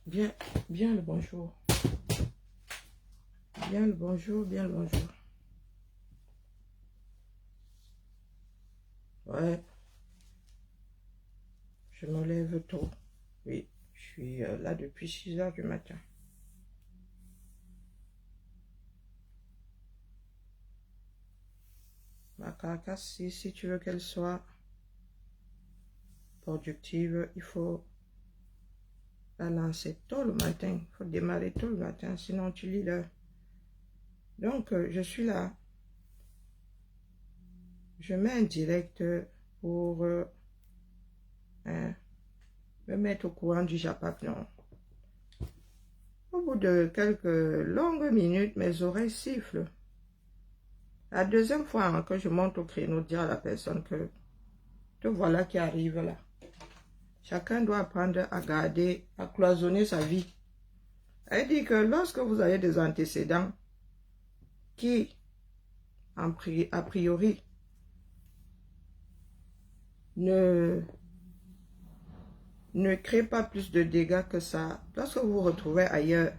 Bien, bien le bonjour. Bien le bonjour, bien le bonjour. Ouais, je me lève tôt. Oui, je suis là depuis 6 heures du matin. Ma carcasse, si tu veux qu'elle soit productive, il faut la lancer tôt le matin. Il faut démarrer tôt le matin, sinon tu lis l'heure. Donc, je suis là. Je mets un direct pour hein, me mettre au courant du Japapnon. Au bout de quelques longues minutes, mes oreilles sifflent. La deuxième fois hein, que je monte au créneau, dire à la personne que te voilà qui arrive là. Chacun doit apprendre à garder, à cloisonner sa vie. Elle dit que lorsque vous avez des antécédents qui, a priori, ne créent pas plus de dégâts que ça, lorsque vous vous retrouvez ailleurs,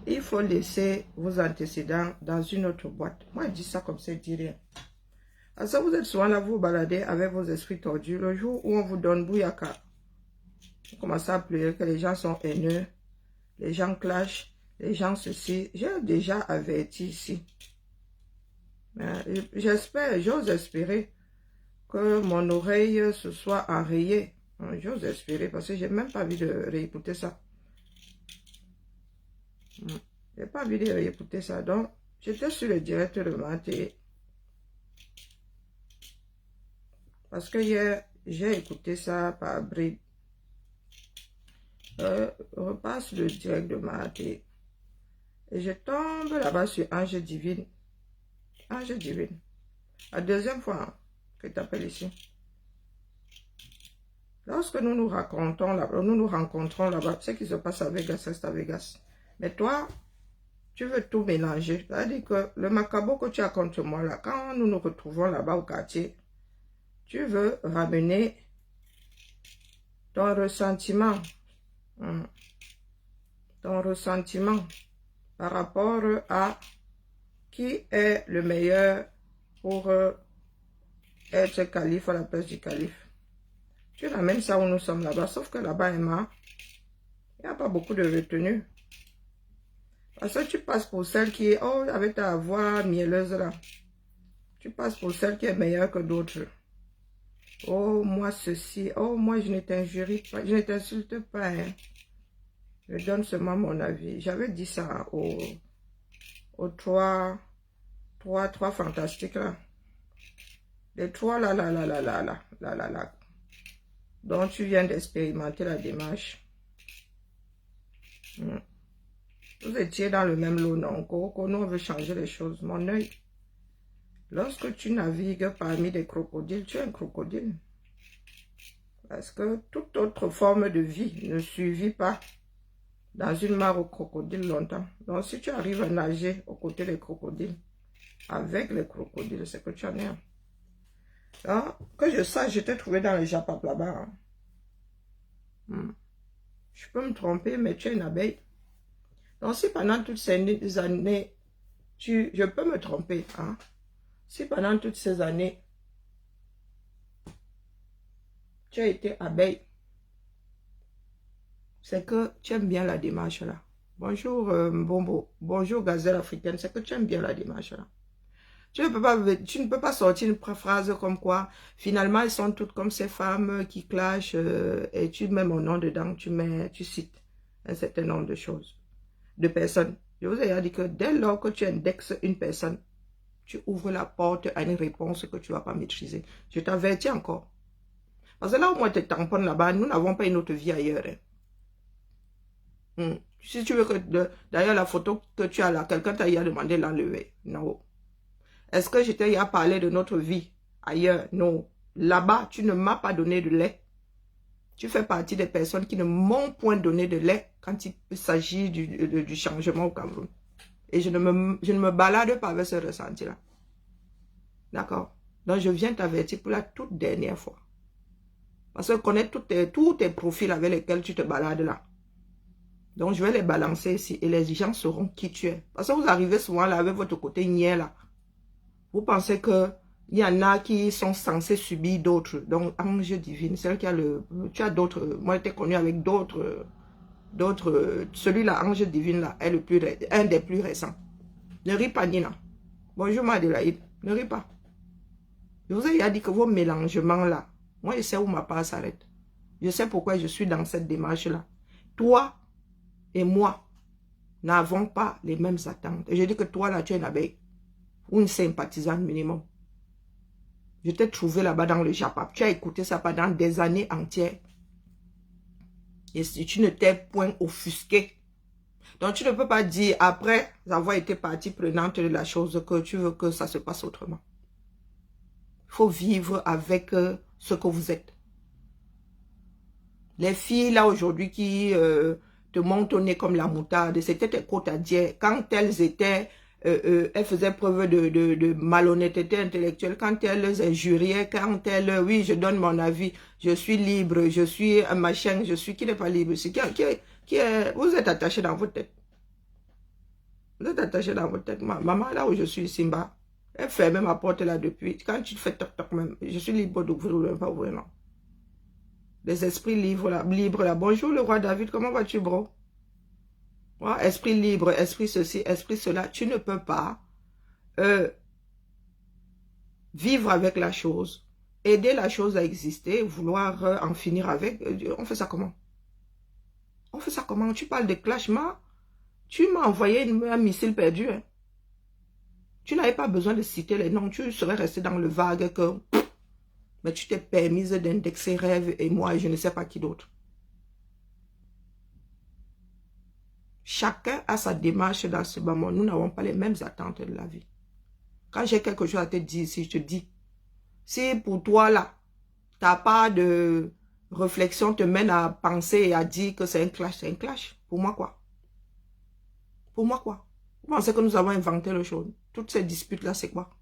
il faut laisser vos antécédents dans une autre boîte. Moi, je dis ça comme ça, je dis rien. Alors ça, vous êtes souvent là, vous baladez avec vos esprits tordus. Le jour où on vous donne bouyaka, vous commencez à pleurer que les gens sont haineux, les gens clashent, les gens ceci. J'ai déjà averti ici. J'espère, j'ose espérer que mon oreille se soit enrayée. J'ose espérer parce que j'ai même pas envie de réécouter ça. J'ai pas envie de réécouter ça. Donc, j'étais sur le direct le matin. Parce que hier, j'ai écouté ça par bride. Repasse le direct de matin. Et je tombe là-bas sur Ange Divine. Ange Divine. La deuxième fois hein, que tu appelles ici. Lorsque nous nous rencontrons là-bas, ce qui se passe à Vegas, reste à Vegas. Mais toi, tu veux tout mélanger. C'est-à-dire que le macabre que tu as contre moi là, quand nous nous retrouvons là-bas au quartier, tu veux ramener ton ressentiment. Ton ressentiment par rapport à qui est le meilleur pour être calife à la place du calife. Tu ramènes ça où nous sommes là-bas, sauf que là-bas, Emma, il n'y a pas beaucoup de retenue. Parce que tu passes pour celle qui est, oh, avec ta voix mielleuse là, tu passes pour celle qui est meilleure que d'autres. Oh, moi ceci, oh, moi je ne t'injurie pas, je ne t'insulte pas, hein. Je donne seulement mon avis. J'avais dit ça aux trois fantastiques là. Les trois là. Donc tu viens d'expérimenter la démarche. Vous étiez dans le même lot, non? Nous, on veut changer les choses. Mon œil. Lorsque tu navigues parmi des crocodiles, tu es un crocodile. Parce que toute autre forme de vie ne survit pas dans une mare aux crocodiles longtemps. Donc si tu arrives à nager aux côtés des crocodiles, avec les crocodiles, c'est que tu en es un. Donc, que je sache, je t'ai trouvé dans les Japap là-bas. Hein. Je peux me tromper, mais tu es une abeille. Donc si pendant toutes ces années, je peux me tromper, hein? Si pendant toutes ces années, tu as été abeille, c'est que tu aimes bien la démarche là. Bonjour Mbombo, bonjour Gazelle africaine, c'est que tu aimes bien la démarche là. Tu ne peux pas sortir une phrase comme quoi, finalement, elles sont toutes comme ces femmes qui clashent et tu mets mon nom dedans, tu cites un certain nombre de choses, de personnes. Je vous ai dit que dès lors que tu indexes une personne, tu ouvres la porte à une réponse que tu ne vas pas maîtriser. Je t'avertis encore. Parce que là où moi tu tamponnes là-bas, nous n'avons pas une autre vie ailleurs. Hein. Si tu veux que, d'ailleurs la photo que tu as là, quelqu'un t'a demandé de l'enlever. Non. Est-ce que je t'ai parlé de notre vie ailleurs? Non. Là-bas, tu ne m'as pas donné de lait. Tu fais partie des personnes qui ne m'ont point donné de lait quand il s'agit du changement au Cameroun. Et je ne me balade pas avec ce ressenti-là. D'accord? Donc, je viens t'avertir pour la toute dernière fois. Parce que connaître tous tes profils avec lesquels tu te balades là. Donc, je vais les balancer ici et les gens sauront qui tu es. Parce que vous arrivez souvent là avec votre côté niais là. Vous pensez que il y en a qui sont censés subir d'autres. Donc, ange divine, c'est qui a le... Tu as d'autres... Moi, j'étais connu avec d'autres... Celui-là, ange divine là, est un des plus récents. Ne ris pas, Nina. Bonjour, Madelaïde. Ne ris pas. Je vous ai déjà dit que vos mélangements là, moi, je sais où ma part s'arrête. Je sais pourquoi je suis dans cette démarche-là. Toi et moi n'avons pas les mêmes attentes. Et je dis que toi, là, tu es une abeille. Ou une sympathisante minimum. Je t'ai trouvé là-bas dans le Japap. Tu as écouté ça pendant des années entières. Et si tu ne t'es point offusqué. Donc, tu ne peux pas dire, après avoir été partie prenante de la chose, que tu veux que ça se passe autrement. Il faut vivre avec ce que vous êtes. Les filles, là, aujourd'hui, qui te montent au nez comme la moutarde, c'était tes côtes à dire. Quand elles étaient... elles faisaient preuve de malhonnêteté intellectuelle, quand elles injuriaient, quand elles, oui, je donne mon avis, je suis libre, je suis un machin, je suis, qui n'est pas libre, vous êtes attaché dans votre tête. Vous êtes attaché dans votre tête. Maman, là où je suis, Simba, elle ferme ma porte là depuis, quand tu te fais toc-toc même, je suis libre d'ouvrir ou de ne pas ouvrir, non. Les esprits libres là, bonjour le roi David, comment vas-tu, bro? Esprit libre, esprit ceci, esprit cela, tu ne peux pas vivre avec la chose, aider la chose à exister, vouloir en finir avec. On fait ça comment? On fait ça comment? Tu parles de clashement, tu m'as envoyé un missile perdu. Hein. Tu n'avais pas besoin de citer les noms, tu serais resté dans le vague que... Mais tu t'es permise d'indexer Rêve et moi et je ne sais pas qui d'autre. Chacun a sa démarche dans ce moment. Nous n'avons pas les mêmes attentes de la vie. Quand j'ai quelque chose à te dire, si je te dis, si pour toi là, ta part de réflexion te mène à penser et à dire que c'est un clash, c'est un clash. Pour moi quoi? Pour moi quoi? Vous pensez que nous avons inventé le chose? Toutes ces disputes là, c'est quoi?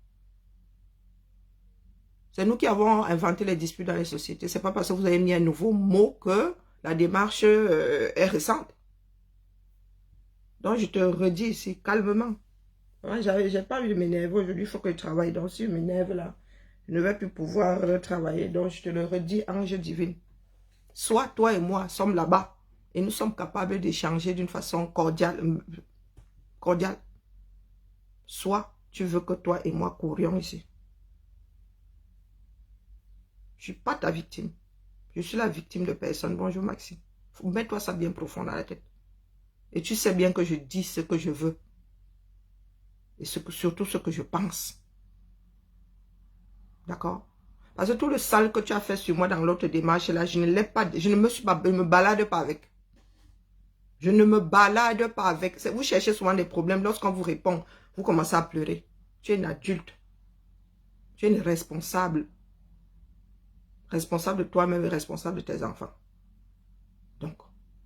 C'est nous qui avons inventé les disputes dans les sociétés. C'est pas parce que vous avez mis un nouveau mot que la démarche est récente. Donc, je te redis ici, calmement. J'ai pas envie de m'énerver aujourd'hui, il faut que je travaille. Donc, si je m'énerve là, je ne vais plus pouvoir travailler. Donc, je te le redis, ange divine. Soit toi et moi sommes là-bas et nous sommes capables d'échanger d'une façon cordiale. Soit tu veux que toi et moi courions ici. Je ne suis pas ta victime. Je suis la victime de personne. Bonjour Maxime. Mets-toi ça bien profond dans la tête. Et tu sais bien que je dis ce que je veux. Et surtout ce que je pense. D'accord? Parce que tout le sale que tu as fait sur moi dans l'autre démarche là, je ne l'ai pas, je ne me balade pas avec. Je ne me balade pas avec. Vous cherchez souvent des problèmes. Lorsqu'on vous répond, vous commencez à pleurer. Tu es une adulte. Tu es une responsable. Responsable de toi-même et responsable de tes enfants. Donc,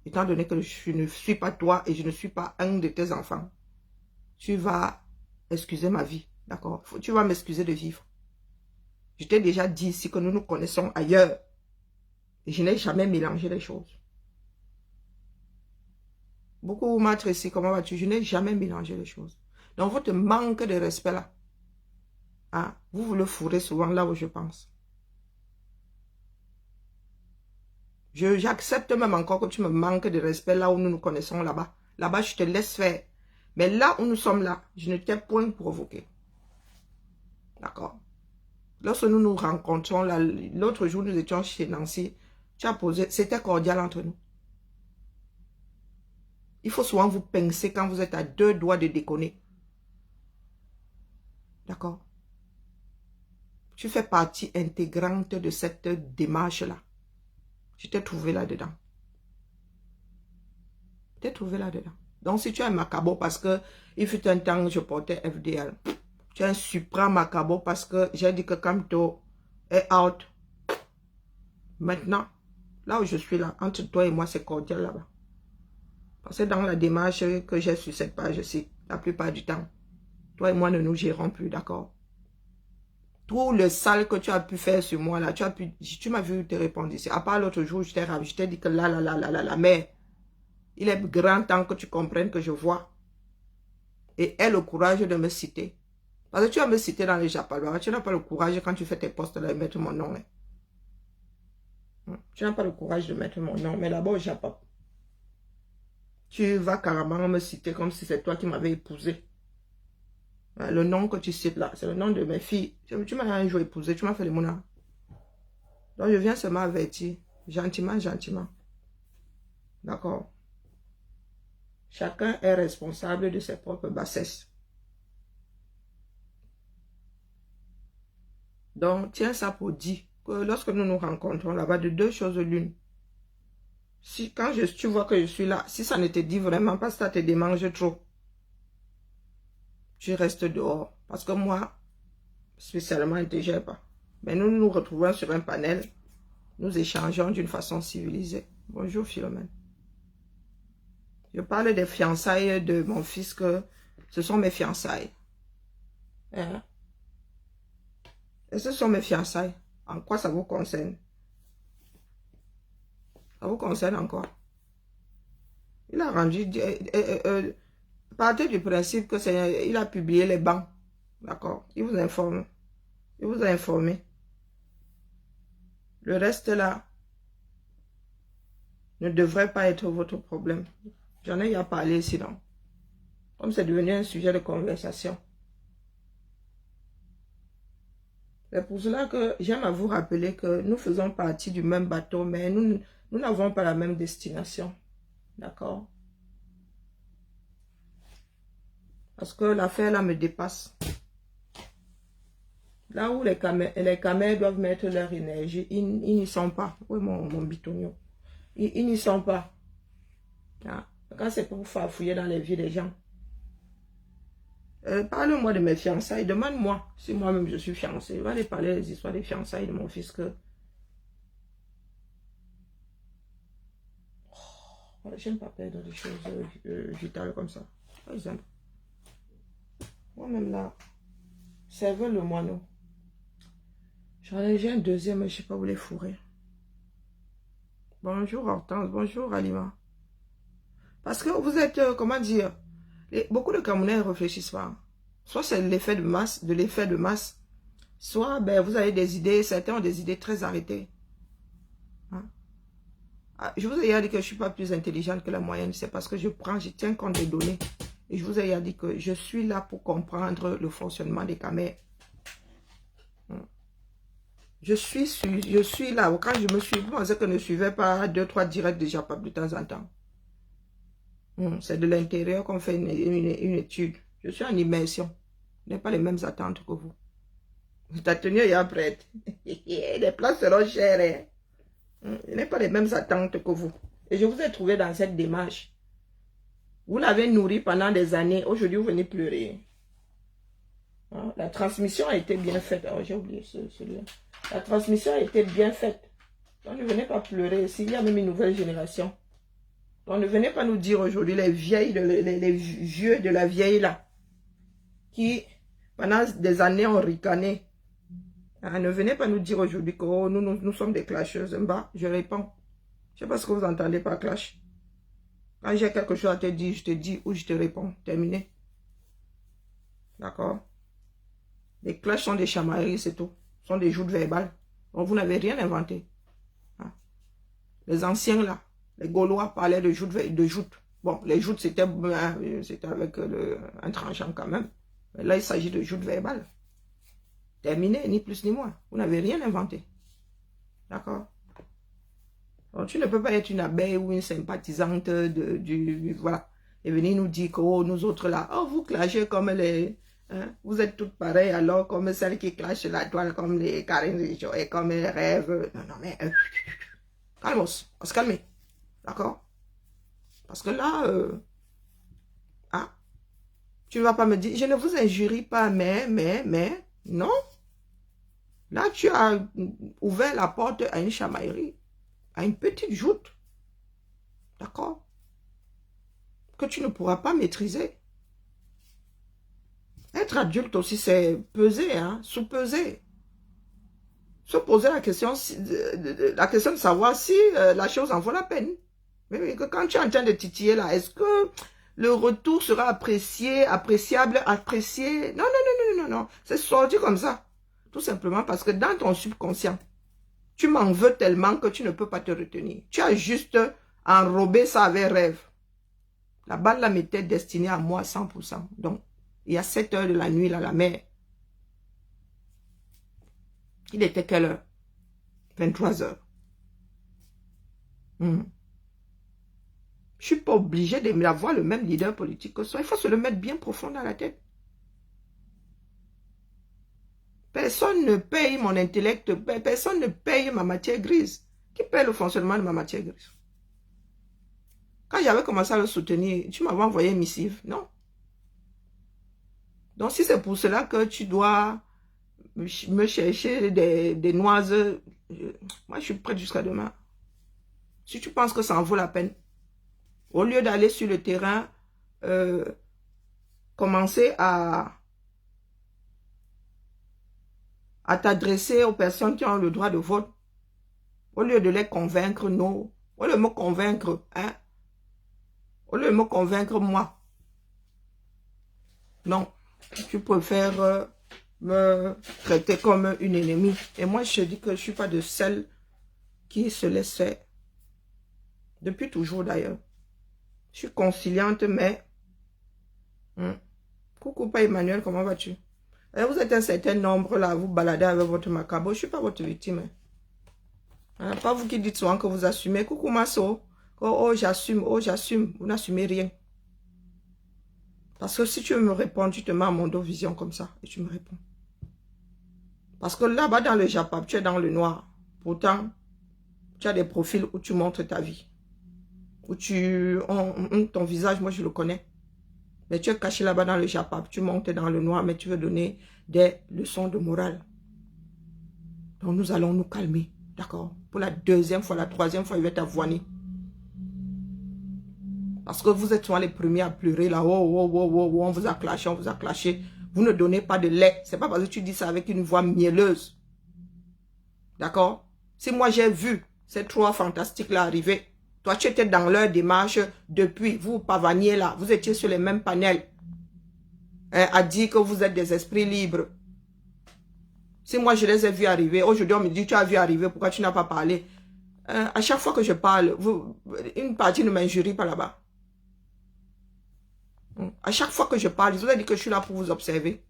étant donné que je ne suis pas toi et je ne suis pas un de tes enfants, tu vas excuser ma vie. D'accord? Tu vas m'excuser de vivre. Je t'ai déjà dit ici que nous nous connaissons ailleurs. Et je n'ai jamais mélangé les choses. Beaucoup m'ont ici, comment vas-tu? Je n'ai jamais mélangé les choses. Donc, votre manque de respect là, hein, vous le fourrez souvent là où je pense. J'accepte même encore que tu me manques de respect là où nous nous connaissons là-bas. Là-bas, je te laisse faire. Mais là où nous sommes là, je ne t'ai point provoqué. D'accord? Lorsque nous nous rencontrons, l'autre jour, nous étions chez Nancy, tu as posé, c'était cordial entre nous. Il faut souvent vous pincer quand vous êtes à 2 doigts de déconner. D'accord? Tu fais partie intégrante de cette démarche-là. Je t'ai trouvé là-dedans. Je t'ai trouvé là-dedans. Donc, si tu es un macabre parce que il fut un temps, je portais FDL. Tu es un suprême macabre parce que j'ai dit que Camto est out. Maintenant, là où je suis là, entre toi et moi, c'est cordial là-bas. Parce que dans la démarche que j'ai sur cette page-ci, la plupart du temps, toi et moi ne nous gérons plus, d'accord? Tout le sale que tu as pu faire sur moi, là, tu m'as vu te répondre ici. À part l'autre jour, je t'ai dit que là, mais Il est grand temps que tu comprennes que je vois. Et aie le courage de me citer. Parce que tu vas me citer dans les Japalbara. Tu n'as pas le courage quand tu fais tes postes de mettre mon nom. Tu n'as pas le courage de mettre mon nom. Mais là-bas au Japon, tu vas carrément me citer comme si c'est toi qui m'avais épousé. Le nom que tu cites là, c'est le nom de mes filles. Tu m'as un jour épousé, tu m'as fait le mouna. Donc je viens seulement avertir. Gentiment, gentiment. D'accord? Chacun est responsable de ses propres bassesses. Donc, tiens ça pour dire que lorsque nous nous rencontrons là-bas, de deux choses l'une. Si quand tu vois que je suis là, si ça ne te dit vraiment pas, ça te démange trop, tu restes dehors. Parce que moi, spécialement, je ne te gère pas. Mais nous nous retrouvons sur un panel, nous échangeons d'une façon civilisée. Bonjour Philomène. Je parle des fiançailles de mon fils, que ce sont mes fiançailles. Hein? Et ce sont mes fiançailles. En quoi ça vous concerne? Ça vous concerne encore? Il a rendu... partez du principe que il a publié les bancs. D'accord? Il vous informe. Il vous a informé. Le reste là ne devrait pas être votre problème. J'en ai à parler sinon. Comme c'est devenu un sujet de conversation. C'est pour cela que j'aime à vous rappeler que nous faisons partie du même bateau, mais nous n'avons pas la même destination. D'accord? Parce que l'affaire là me dépasse. Là où les camels doivent mettre leur énergie, ils n'y sont pas. Oui, mon bitonio. Ils n'y sont pas. Ah. Quand c'est pour farfouiller dans les vies des gens. Parle-moi de mes fiançailles. Demande-moi si moi-même je suis fiancée. Je vais aller parler des histoires des fiançailles de mon fils. J'aime pas perdre des choses vitales comme ça. Par exemple. Moi-même là, servez le moineau. J'ai un deuxième, mais je ne sais pas où les fourrer. Bonjour Hortense, bonjour Alima. Parce que vous êtes, comment dire, beaucoup de Camerounais ne réfléchissent pas. Soit c'est l'effet de masse, soit ben, vous avez des idées, certains ont des idées très arrêtées. Hein? Ah, je vous ai dit que je ne suis pas plus intelligente que la moyenne, c'est parce que je tiens compte des données. Et je vous ai dit que je suis là pour comprendre le fonctionnement des caméras. Je suis là. Quand je me suis, vous pensez que je ne suivais pas 2-3 directs déjà pas de temps en temps. C'est de l'intérieur qu'on fait une étude. Je suis en immersion. Je n'ai pas les mêmes attentes que vous. Ta tenue est prête. Les places seront chères. Je n'ai pas les mêmes attentes que vous. Et je vous ai trouvé dans cette démarche. Vous l'avez nourri pendant des années. Aujourd'hui, vous venez pleurer. La transmission a été bien faite. Oh, j'ai oublié celui-là. La transmission a été bien faite. Donc, ne venez pas pleurer. S'il y a même une nouvelle génération. Donc, ne venez pas nous dire aujourd'hui les vieux de la vieille là. Qui, pendant des années, ont ricané. Ne venez pas nous dire aujourd'hui que oh, nous sommes des clasheuses. Bah, je réponds. Je ne sais pas ce que vous entendez par clash. Quand j'ai quelque chose à te dire, je te dis ou je te réponds. Terminé. D'accord? Les clashs sont des chamailleries, c'est tout. Ce sont des joutes verbales. Donc, vous n'avez rien inventé. Hein? Les anciens, là, les Gaulois parlaient de joutes. Bon, les joutes, c'était avec un tranchant quand même. Mais là, il s'agit de joutes verbales. Terminé, ni plus ni moins. Vous n'avez rien inventé. D'accord? Donc, tu ne peux pas être une abeille ou une sympathisante voilà. Et venir nous dire que oh, nous autres là, oh, vous clashez comme les... Hein, vous êtes toutes pareilles alors comme celles qui clashent la toile, comme les Karine Richo et comme les rêves. Non, mais... calmos, on se calme. D'accord? Parce que là... tu ne vas pas me dire, je ne vous injurie pas, mais... Non. Là, tu as ouvert la porte à une chamaillerie, à une petite joute. D'accord? Que tu ne pourras pas maîtriser. Être adulte aussi, c'est peser, hein, sous-peser. Se poser la question de savoir si la chose en vaut la peine. Mais que quand tu es en train de titiller là, est-ce que le retour sera apprécié, appréciable, apprécié? Non, non, non, non, non, non. C'est sorti comme ça. Tout simplement parce que dans ton subconscient, tu m'en veux tellement que tu ne peux pas te retenir. Tu as juste enrobé ça avec rêve. La balle là m'était destinée à moi 100%. Donc, il y a 7 heures de la nuit là, la mer. Il était quelle heure? 23 heures. Je ne suis pas obligé d'avoir le même leader politique que ça. Il faut se le mettre bien profond dans la tête. Personne ne paye mon intellect, personne ne paye ma matière grise. Qui paye le fonctionnement de ma matière grise? Quand j'avais commencé à le soutenir, tu m'avais envoyé une missive, non? Donc si c'est pour cela que tu dois me chercher des noises, moi je suis prête jusqu'à demain. Si tu penses que ça en vaut la peine, au lieu d'aller sur le terrain, commencer à t'adresser aux personnes qui ont le droit de vote, au lieu de les convaincre, non, au lieu de me convaincre, hein, au lieu de me convaincre moi, non, tu préfères me traiter comme une ennemie. Et moi, je dis que je ne suis pas de celle qui se laisse faire. Depuis toujours d'ailleurs. Je suis conciliante, mais... Coucou, pas Emmanuel, comment vas-tu? Vous êtes un certain nombre là, vous baladez avec votre macabre. Je ne suis pas votre victime. Hein? Pas vous qui dites souvent que vous assumez. Coucou, Masso. Oh, j'assume. Oh, j'assume. Vous n'assumez rien. Parce que si tu veux me répondre, tu te mets à mon dos vision comme ça. Et tu me réponds. Parce que là-bas dans le Japap, tu es dans le noir. Pourtant, tu as des profils où tu montres ta vie. Où ton visage, moi je le connais. Mais tu es caché là-bas dans le Japap. Tu montes dans le noir, mais tu veux donner des leçons de morale. Donc nous allons nous calmer. D'accord? Pour la deuxième fois, la troisième fois, il va t'avoiner. Parce que vous êtes souvent les premiers à pleurer là. Oh, on vous a clashé, on vous a clashé. Vous ne donnez pas de lait. C'est pas parce que tu dis ça avec une voix mielleuse. D'accord? Si moi j'ai vu ces trois fantastiques là arriver, toi tu étais dans leur démarche depuis, vous pavaniez là, vous étiez sur les mêmes panels. À dire que vous êtes des esprits libres. Si moi je les ai vus arriver, aujourd'hui on me dit tu as vu arriver, pourquoi tu n'as pas parlé? À chaque fois que je parle, une partie ne m'injurie pas là-bas. À chaque fois que je parle, je vous ai dit que je suis là pour vous observer.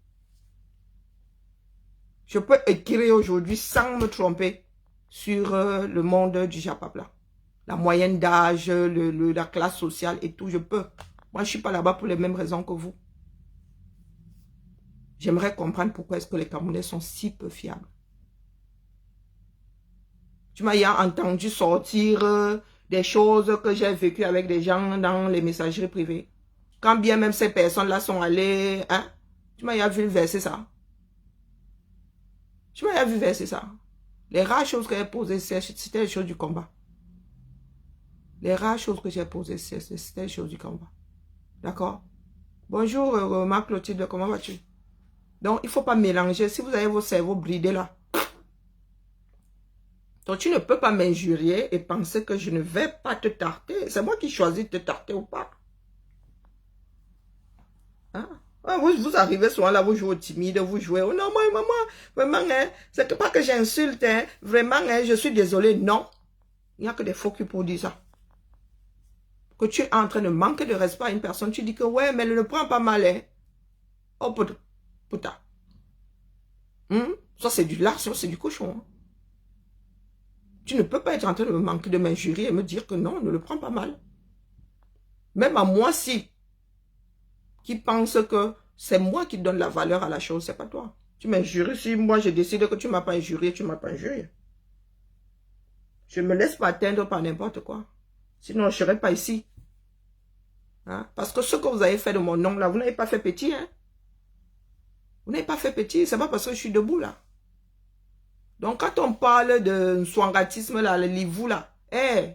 Je peux écrire aujourd'hui sans me tromper sur le monde du Japap là. La moyenne d'âge, la classe sociale et tout, je peux. Moi, je ne suis pas là-bas pour les mêmes raisons que vous. J'aimerais comprendre pourquoi est-ce que les Camerounais sont si peu fiables. Tu m'as entendu sortir des choses que j'ai vécues avec des gens dans les messageries privées. Quand bien même ces personnes-là sont allées, hein, tu m'as vu verser ça. Tu m'as vu verser ça. Les rares choses que j'ai posées, c'était les choses du combat. Les rares choses que j'ai posées, c'était les choses du combat. D'accord? Bonjour, Marc-Clotilde, comment vas-tu? Donc, il ne faut pas mélanger. Si vous avez vos cerveaux bridés là, donc tu ne peux pas m'injurier et penser que je ne vais pas te tarter. C'est moi qui choisis de te tarter ou pas. Hein? Vous arrivez souvent là, vous jouez au timide, vous jouez, oh non, moi, maman, vraiment, hein, c'est pas que j'insulte, hein, vraiment, hein, je suis désolé. Non, il n'y a que des faux culs pour dire ça. Que tu es en train de manquer de respect à une personne, tu dis que ouais, mais elle ne prend pas mal, hein. Oh, putain. Ça, c'est du lard, ça, c'est du cochon. Hein. Tu ne peux pas être en train de me manquer de m'injurier et me dire que non, ne le prends pas mal. Même à moi, si, qui pense que c'est moi qui donne la valeur à la chose, c'est pas toi. Tu m'injuries si moi, je décide que tu ne m'as pas injurié, tu ne m'as pas injurié. Je ne me laisse pas atteindre par n'importe quoi. Sinon, je ne serais pas ici. Hein? Parce que ce que vous avez fait de mon nom, là, vous n'avez pas fait petit, hein? Vous n'avez pas fait petit, c'est pas parce que je suis debout, là. Donc, quand on parle de swangatisme, là, le livou, là,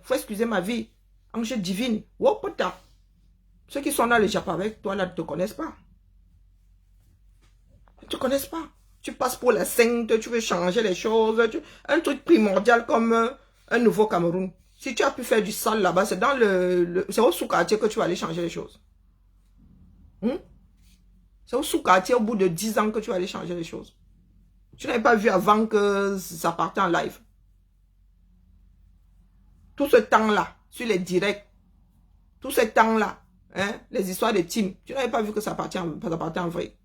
faut excuser ma vie. Ange divine. Oh, putain. Ceux qui sont dans le Japon avec toi, là, ne te connaissent pas. Ils ne te connaissent pas. Tu passes pour la sainte, tu veux changer les choses. Un truc primordial comme un nouveau Cameroun. Si tu as pu faire du sale là-bas, c'est dans c'est au sous-quartier que tu vas aller changer les choses. C'est au sous-quartier, au bout de 10 ans que tu vas aller changer les choses. Tu n'avais pas vu avant que ça partait en live. Tout ce temps-là, sur les directs, tout ce temps-là, hein, les histoires de team, tu n'avais pas vu que ça partait en vrai.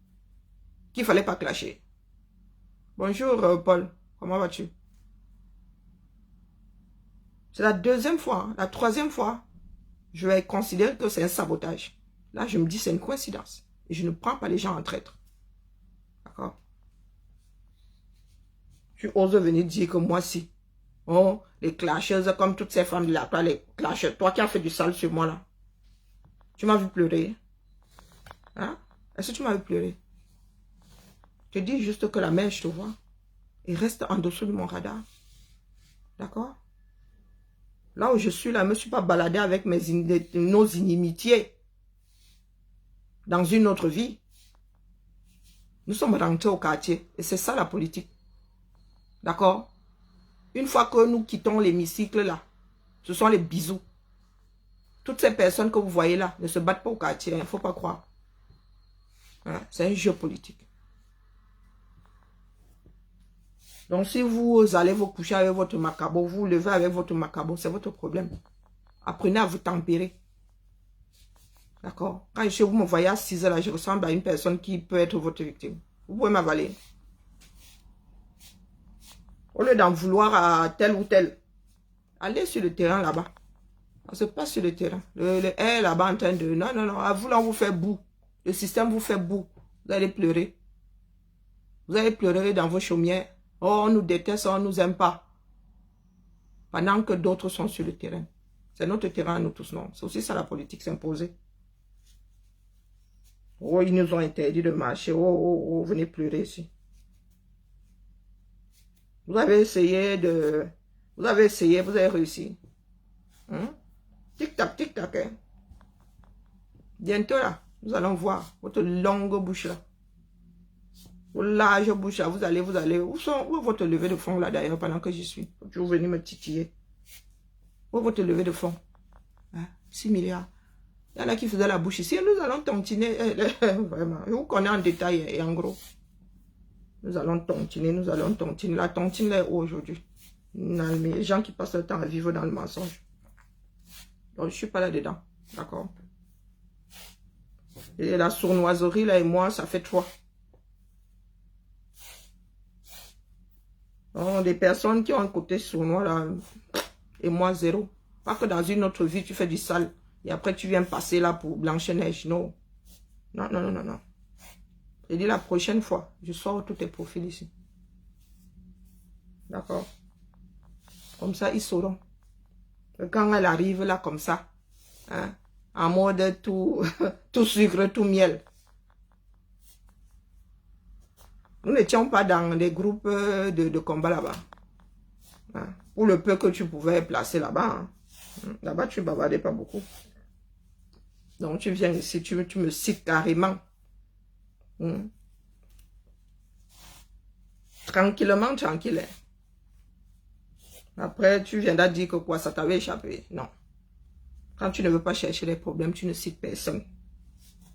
Qu'il ne fallait pas clasher. Bonjour Paul, comment vas-tu? C'est la deuxième fois, hein, la troisième fois, je vais considérer que c'est un sabotage. Là, je me dis c'est une coïncidence. Et je ne prends pas les gens en traître. D'accord? Tu oses venir dire que moi, si. Oh, les clasheuses, comme toutes ces femmes de là, toi, les clasheuses, toi qui as fait du sale sur moi, là. Tu m'as vu pleurer. Hein? Est-ce que tu m'as vu pleurer? Je dis juste que la mer, je te vois. Et reste en dessous de mon radar. D'accord? Là où je suis, là, je ne me suis pas baladé avec nos inimitiés. Dans une autre vie. Nous sommes rentrés au quartier. Et c'est ça la politique. D'accord? Une fois que nous quittons l'hémicycle là, ce sont les bisous. Toutes ces personnes que vous voyez là ne se battent pas au quartier, il ne faut pas croire. Hein? C'est un jeu politique. Donc si vous allez vous coucher avec votre macabo, vous vous levez avec votre macabo, c'est votre problème. Apprenez à vous tempérer. D'accord? Quand vous me voyez assise là, je ressemble à une personne qui peut être votre victime. Vous pouvez m'avaler. Au lieu d'en vouloir à tel ou tel, allez sur le terrain là-bas. Ça se passe sur le terrain. Le air là-bas en train de... Non, non, non. À vous, là, on vous fait boue. Le système vous fait boue. Vous allez pleurer. Vous allez pleurer dans vos chaumières. Oh, on nous déteste, on ne nous aime pas. Pendant que d'autres sont sur le terrain. C'est notre terrain, nous tous, non. C'est aussi ça la politique s'imposer. Oh, ils nous ont interdit de marcher. Oh, oh, oh, venez pleurer ici. Vous avez essayé de... Vous avez essayé, vous avez réussi. Hein? Tic-tac, tic-tac. Hein? Bientôt là, nous allons voir votre longue bouche là. Vos larges bouches là, vous allez. Où est votre levée de fond là d'ailleurs pendant que j'y suis? Tu venez me titiller. Où est votre levée de fond? Hein? 6 milliards. Il y en a qui faisaient la bouche ici. Nous allons tontiner. Vraiment. Je vous connais en détail et en gros. Nous allons tontiner. La tontine est où aujourd'hui? Les gens qui passent le temps à vivre dans le mensonge. Donc, je ne suis pas là-dedans. D'accord? Et la sournoiserie, là, et moi, ça fait 3. Donc, des personnes qui ont un côté sournois, là, et moi, 0. Pas que dans une autre vie, tu fais du sale. Et après, tu viens passer là pour Blanche-Neige. Non. Non, non, non, non, non. J'ai dit la prochaine fois, je sors tous tes profils ici. D'accord? Comme ça, ils sauront. Quand elle arrive là, comme ça, hein, en mode tout, tout sucre, tout miel. Nous n'étions pas dans des groupes de combat là-bas. Hein. Pour le peu que tu pouvais placer là-bas. Hein. Là-bas, tu ne bavardais pas beaucoup. Donc, tu viens ici, tu me cites carrément. Hein. Tranquillement, tranquille. Après, tu viendras dire que quoi, ça t'avait échappé. Non. Quand tu ne veux pas chercher les problèmes, tu ne cites personne.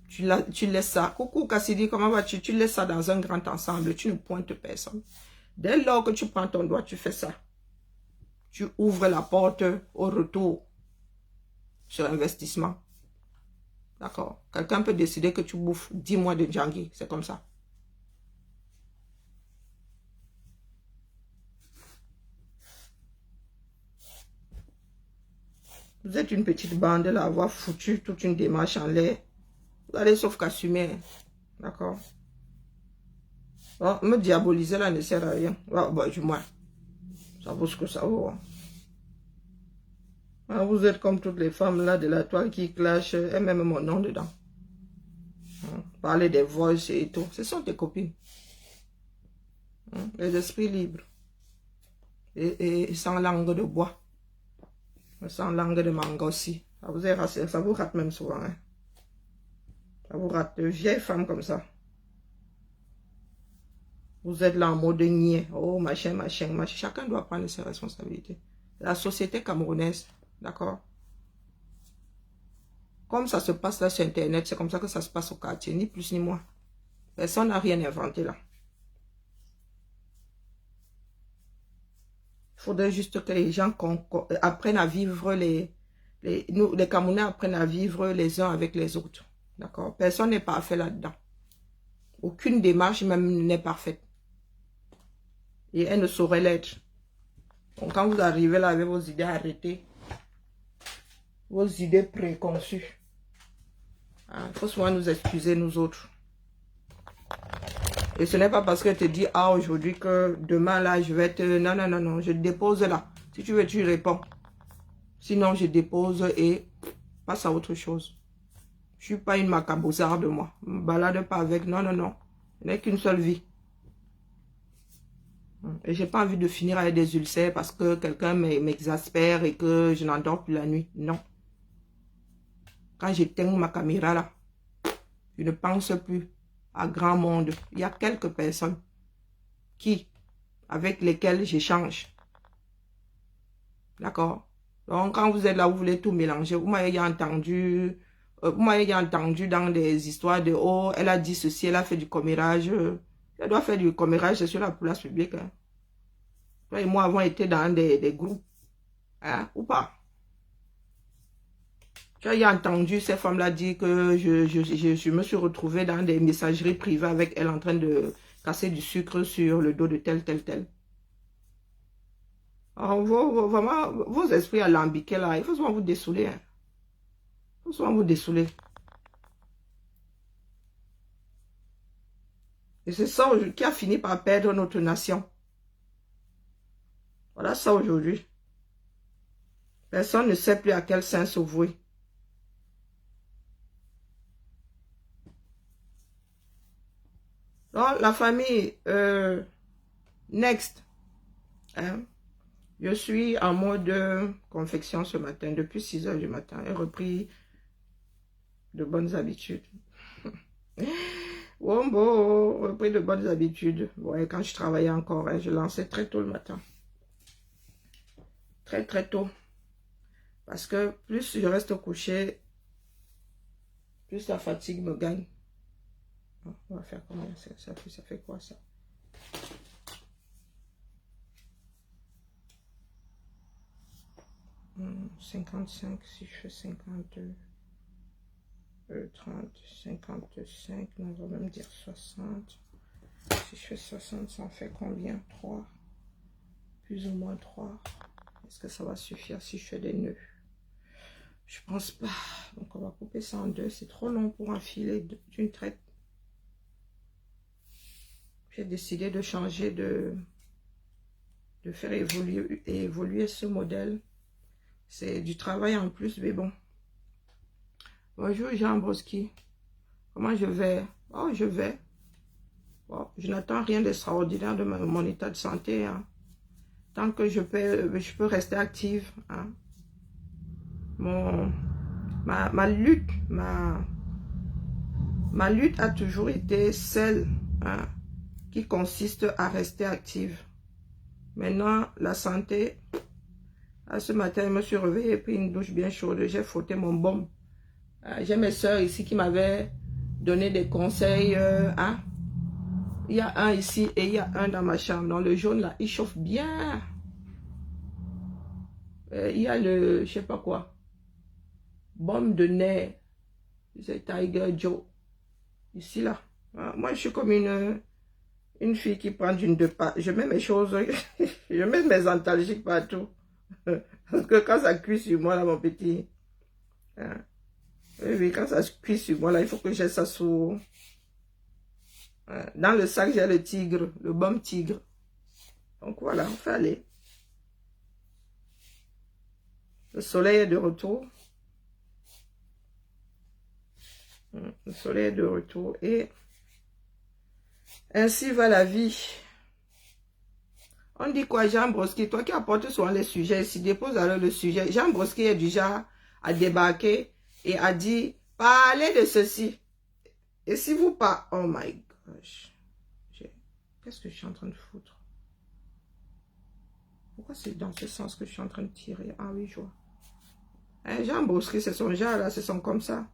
Tu laisses ça. Coucou Cassidy, comment vas-tu? Tu laisses ça dans un grand ensemble. Tu ne pointes personne. Dès lors que tu prends ton doigt, tu fais ça. Tu ouvres la porte au retour sur investissement. D'accord? Quelqu'un peut décider que tu bouffes 10 mois de Djangui. C'est comme ça. Vous êtes une petite bande là, avoir foutu toute une démarche en l'air. Vous allez sauf qu'assumer. D'accord? Oh, me diaboliser là ne sert à rien. Oh, bah, du moins. Ça vaut ce que ça vaut. Hein. Ah, vous êtes comme toutes les femmes là de la toile qui clashent. Et même mon nom dedans. Hein? Parler des voices et tout. Ce sont tes copines. Hein? Les esprits libres. Et sans langue de bois. Sans langue de mango aussi. Ça vous rate même souvent. Hein? Ça vous rate. De vieilles femmes comme ça. Vous êtes là en mode niais. Oh, machin, machin, machin. Chacun doit prendre ses responsabilités. la société camerounaise. D'accord? Comme ça se passe là sur Internet, c'est comme ça que ça se passe au quartier, ni plus ni moins. Personne n'a rien inventé là. Il faudrait juste que les gens apprennent à vivre, les Camerounais apprennent à vivre les uns avec les autres. D'accord? Personne n'est parfait là-dedans. Aucune démarche même n'est parfaite. Et elle ne saurait l'être. Donc quand vous arrivez là avec vos idées arrêtées, vos idées préconçues, hein, il faut souvent nous excuser nous autres. Et ce n'est pas parce que tu te dis, ah, aujourd'hui que demain, là, je vais te... Non, non, non, non, je dépose là. Si tu veux, tu réponds. Sinon, je dépose et passe à autre chose. Je ne suis pas une macabosarde, moi. Je ne me balade pas avec. Non, non, non. Je n'ai qu'une seule vie. Et je n'ai pas envie de finir avec des ulcères parce que quelqu'un m'exaspère et que je n'endors plus la nuit. Non. Quand j'éteins ma caméra là, je ne pense plus à grand monde. Il y a quelques personnes avec lesquelles j'échange. D'accord? Donc, quand vous êtes là, vous voulez tout mélanger. Vous m'avez entendu, dans des histoires de, oh, elle a dit ceci, elle a fait du commérage. Elle doit faire du commérage sur la place publique. Hein. Toi et moi avons été dans des groupes. Hein, ou pas? Tu as entendu ces femmes-là dire que je me suis retrouvée dans des messageries privées avec elle en train de casser du sucre sur le dos de tel, tel, tel. Alors, vraiment, vos esprits alambiqués là, il faut souvent vous dessouler. Hein. Il faut souvent vous dessouler. Et c'est ça qui a fini par perdre notre nation. Voilà ça aujourd'hui. Personne ne sait plus à quel sein se vouer. Donc, la famille, next. Hein? Je suis en mode confection ce matin, depuis 6 h du matin. J'ai repris de bonnes habitudes. Wombo, repris de bonnes habitudes. Ouais, quand je travaillais encore, hein, je lançais très tôt le matin. Très, très tôt. Parce que plus je reste couché, plus la fatigue me gagne. On va faire combien? Ça fait quoi ça? Hum, 55, si je fais 52, 30, 55, on va même dire 60. Si je fais 60, ça en fait combien? 3. Plus ou moins 3. Est-ce que ça va suffire si je fais des nœuds? Je pense pas. Donc on va couper ça en deux. C'est trop long pour enfiler d'une traite. J'ai décidé de changer de faire évoluer ce modèle. C'est du travail en plus, mais bon. Bonjour Jean Broski. Comment je vais? Oh, je vais. Bon, je n'attends rien d'extraordinaire de mon état de santé. Hein. Tant que je peux rester active. Hein. Ma lutte a toujours été celle hein, qui consiste à rester active. Maintenant, la santé, ce matin, je me suis réveillée, pris une douche bien chaude, j'ai frotté mon baume. J'ai mes soeurs ici qui m'avaient donné des conseils. Hein. Il y a un ici et il y a un dans ma chambre. Dans le jaune, là, il chauffe bien. Il y a le, je sais pas quoi, baume de nez. C'est Tiger Joe. Ici, là. Moi, je suis comme une fille qui prend d'une deux pas. Je mets mes choses, je mets mes antalgiques partout. Parce que quand ça cuit sur moi, là, mon petit. Hein, oui, quand ça cuit sur moi, là, il faut que j'ai ça sous. Dans le sac, j'ai le tigre, le baume tigre. Donc voilà, on fait aller. Le soleil est de retour. Le soleil est de retour. Et ainsi va la vie. On dit quoi, Jean Broski? Toi qui apportes souvent les sujets ici, dépose alors le sujet. Jean Broski est déjà à débarquer et a dit, parlez de ceci. Et si vous pas, oh my gosh. Qu'est-ce que je suis en train de foutre? Pourquoi c'est dans ce sens que je suis en train de tirer? Ah oui, je vois. Hein, Jean Bosquet, c'est son genre là, c'est son comme ça.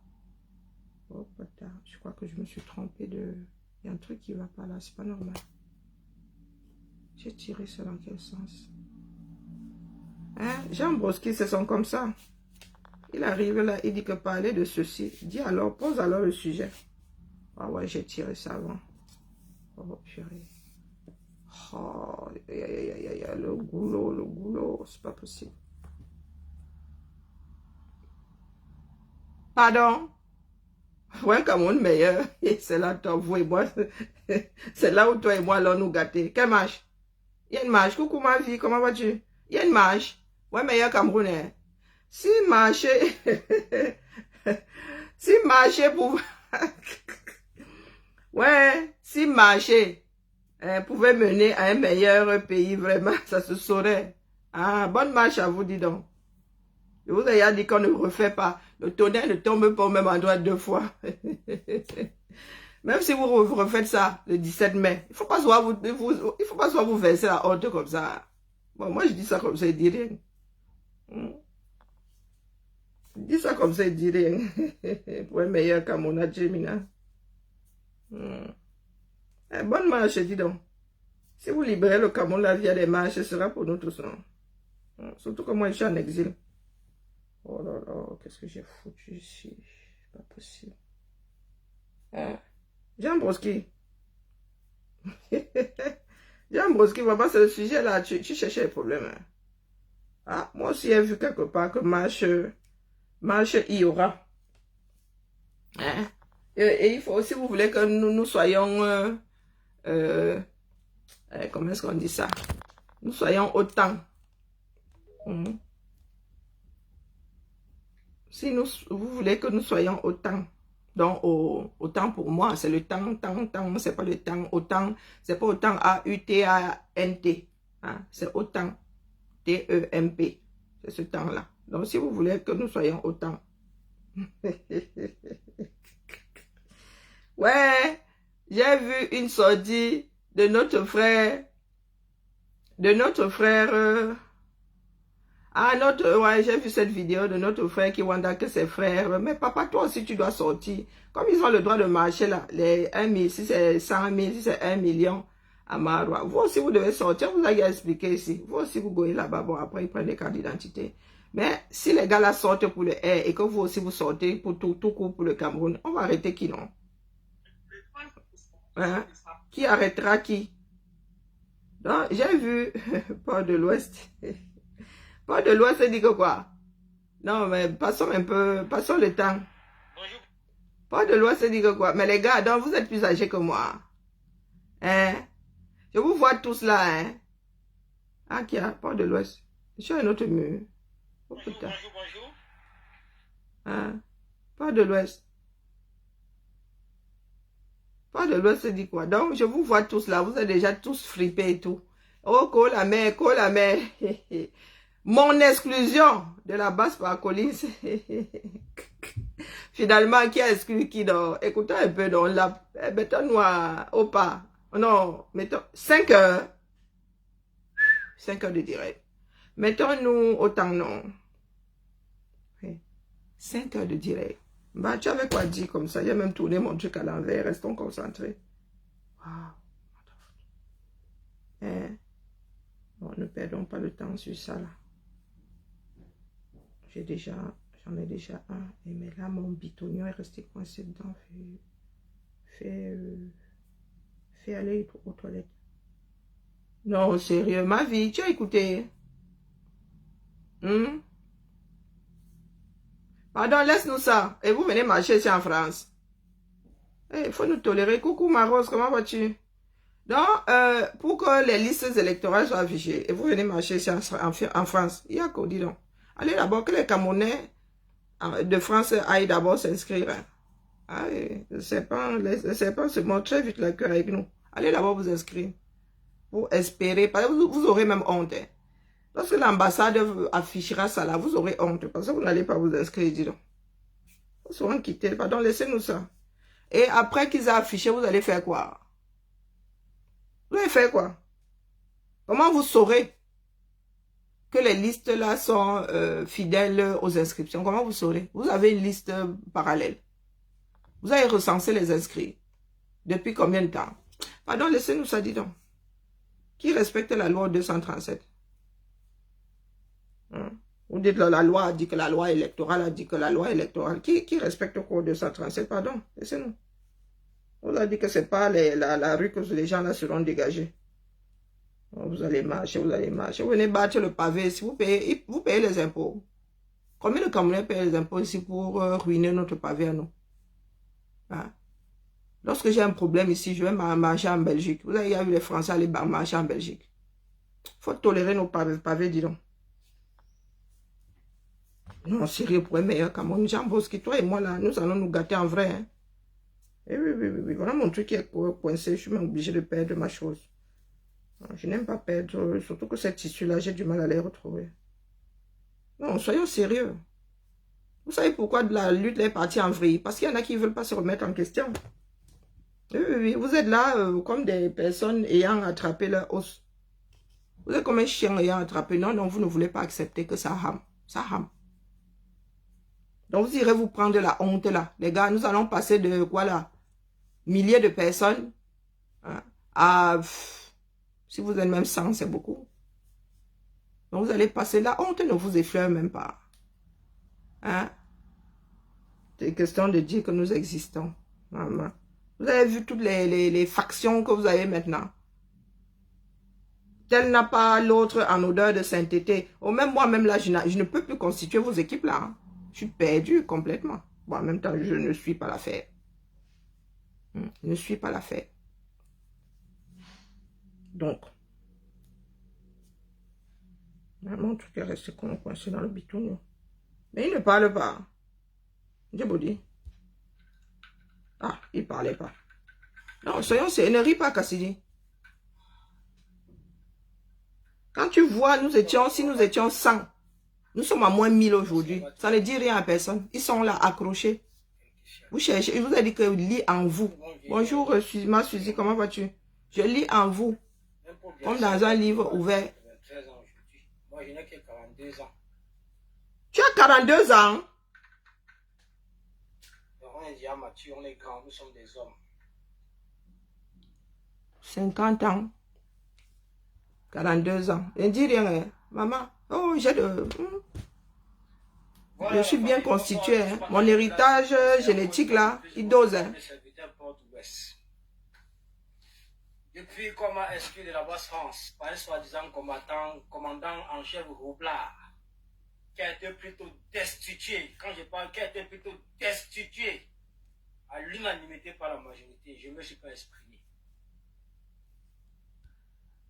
Oh, putain, je crois que je me suis trompée de... Il y a un truc qui va pas là, c'est pas normal. J'ai tiré ça dans quel sens? Hein? Jean Bosquet, c'est son comme ça. Il arrive là, il dit que parler de ceci. Dis alors, pose alors le sujet. Ah ouais, j'ai tiré ça avant. Oh, purée. Oh, le goulot, c'est pas possible. Pardon? Ouais, Cameroun meilleur. C'est là, toi, vous et moi. C'est là où toi et moi allons nous gâter. Quelle marche? Il y a une marche. Coucou ma vie, comment vas-tu? Il y a une marche. Ouais, meilleur Camerounais. Si marcher... si marcher pour... ouais, si marcher pouvait mener à un meilleur pays, vraiment, ça se saurait. Ah, bonne marche à vous, dis donc. Je vous ai dit qu'on ne refait pas. Le tonnerre ne tombe pas au même endroit 2 fois. Même si vous refaites ça le 17 mai, il ne faut pas soit vous verser la honte comme ça. Bon, moi, je dis ça comme ça, il dit rien. Je dis ça comme ça, il dit rien. Pour un meilleur Camerounais, Jemina. Bonne marche, dis donc. Si vous libérez le Cameroun, la vie à des marches, ce sera pour nous tous. Non? Surtout que moi, je suis en exil. Oh là là, qu'est-ce que j'ai foutu ici? C'est pas possible. Jean Broski. Jean Broski, vraiment, c'est le sujet là. Tu cherchais les problèmes. Hein? Ah, moi aussi, j'ai vu quelque part que marche, il y aura. Hein? Et il faut, si vous voulez que nous soyons... comment est-ce qu'on dit ça? Nous soyons autant. Si vous voulez que nous soyons autant, donc autant pour moi, c'est le temps, c'est pas le temps, autant, c'est pas autant A-U-T-A-N-T, hein, c'est autant, T-E-M-P, c'est ce temps-là. Donc si vous voulez que nous soyons autant. Ouais, j'ai vu une sortie de notre frère, ouais, j'ai vu cette vidéo de notre frère qui wanda que ses frères. Mais papa, toi aussi, tu dois sortir. Comme ils ont le droit de marcher là, les 1 000, si c'est 100 000, si c'est 1 million à Marois. Vous aussi, vous devez sortir. Vous avez expliqué ici. Vous aussi, vous goyez là-bas. Bon, après, ils prennent des cartes d'identité. Mais si les gars là sortent pour le air et que vous aussi, vous sortez pour tout court pour le Cameroun, on va arrêter qui, non? Hein? Qui arrêtera qui? Donc, j'ai vu Port de l'Ouest. Port de l'Ouest, dit que quoi? Non, mais passons un peu, passons le temps. Bonjour. Port de l'Ouest, dit que quoi? Mais les gars, donc vous êtes plus âgés que moi. Hein? Je vous vois tous là, hein? Ah, qui a? Port de l'Ouest. Je suis un autre mur. Oh, bonjour, putain. Bonjour. Hein? Port de l'Ouest. Port de l'Ouest, dit quoi? Donc, je vous vois tous là. Vous êtes déjà tous fripés et tout. Oh, colle la mer, colle la mer. Mon exclusion de la base par Collins. Finalement, qui a exclu qui donc? Écoutez un peu, donc, là, mettons-nous au pas. Non, mettons 5 heures. 5 heures de direct. Mettons-nous autant, non. 5 heures de direct. Bah, tu avais quoi dire comme ça? J'ai même tourné mon truc à l'envers. Restons concentrés. Wow. Hein? Bon, ne perdons pas le temps sur ça, là. J'en ai déjà un. Et mais là, mon bitonio est resté coincé dedans. Fais aller aux toilettes. Non, sérieux, ma vie, tu as écouté? Pardon, laisse-nous ça. Et vous venez marcher ici en France. Il faut nous tolérer. Coucou, ma Rose, comment vas-tu? Donc, pour que les listes électorales soient affichées, et vous venez marcher ici en France, il y a qu'au dis donc. Allez d'abord que les Camerounais de France aillent d'abord s'inscrire. Ah, le serpent se montre très vite le cœur avec nous. Allez d'abord vous inscrire. Pour espérer, parce que vous aurez même honte. Hein. Lorsque l'ambassade affichera ça là, vous aurez honte. Parce que vous n'allez pas vous inscrire, dis donc. Vous serez quittés. Pardon, laissez-nous ça. Et après qu'ils aient affiché, vous allez faire quoi? Vous allez faire quoi? Comment vous saurez que les listes là sont fidèles aux inscriptions? Comment vous saurez? Vous avez une liste parallèle. Vous avez recensé les inscrits. Depuis combien de temps? Pardon, laissez-nous ça, dis donc. Qui respecte la loi 237? Vous dites que la loi a dit que la loi électorale a dit que la loi électorale. Qui respecte le code 237? Pardon, laissez-nous. On a dit que ce n'est pas la rue que les gens là seront dégagés. Vous allez marcher, vous allez marcher. Vous venez battre le pavé ici, vous payez les impôts. Combien de Camerounais payent les impôts ici pour ruiner notre pavé à nous? Hein? Lorsque j'ai un problème ici, je vais marcher en Belgique. Vous avez vu les Français aller marcher en Belgique. Il faut tolérer nos pavés, dis donc. Non, sérieux, pour un meilleur Cameroun. Jean Bosque, toi et moi là, nous allons nous gâter en vrai. Hein? Et oui. Voilà mon truc qui est coincé. Je suis même obligé de perdre ma chose. Je n'aime pas perdre, surtout que cette issue-là, j'ai du mal à les retrouver. Non, soyons sérieux. Vous savez pourquoi la lutte est partie en vrille? Parce qu'il y en a qui ne veulent pas se remettre en question. Oui. Vous êtes là comme des personnes ayant attrapé leur os. Vous êtes comme un chien ayant attrapé. Non, vous ne voulez pas accepter que ça rame. Ça rame. Donc vous irez vous prendre la honte là. Les gars, nous allons passer de quoi là? Milliers de personnes hein, à... Si vous êtes même 100, c'est beaucoup. Donc vous allez passer la honte, ne vous effleure même pas. Hein? C'est question de dire que nous existons. Maman. Vous avez vu toutes les factions que vous avez maintenant. Tel n'a pas l'autre en odeur de sainteté. Ou même moi-même là, je ne peux plus constituer vos équipes là. Hein. Je suis perdu complètement. Bon, en même temps, je ne suis pas l'affaire. Je ne suis pas l'affaire. Donc, mon truc est resté coincé dans le bitoun. Mais il ne parle pas. J'ai beau dire. Ah, il ne parlait pas. Non, soyons sérieux, ne ris pas, Cassidy. Quand tu vois, si nous étions 100, nous sommes à moins 1000 aujourd'hui. Ça ne dit rien à personne. Ils sont là, accrochés. Vous cherchez, je vous ai dit que je lis en vous. Bonjour, ma Suzy, comment vas-tu? Je lis en vous. Comme dans un livre ouvert. Moi, je n'ai que 42 ans. Tu as 42 ans? On est déjà mature, on est grands, nous sommes des hommes. 50 ans. 42 ans. Je ne dis rien, hein. Maman. Oh, j'ai de... Je suis bien constitué. Hein. Mon héritage génétique, là, il dose. Hein. Depuis qu'on m'a exclu de la Basse-France par un soi-disant commandant en chef Roublard, qui a été plutôt destitué, quand je parle, qui a été plutôt destitué à l'unanimité par la majorité, je ne me suis pas exprimé.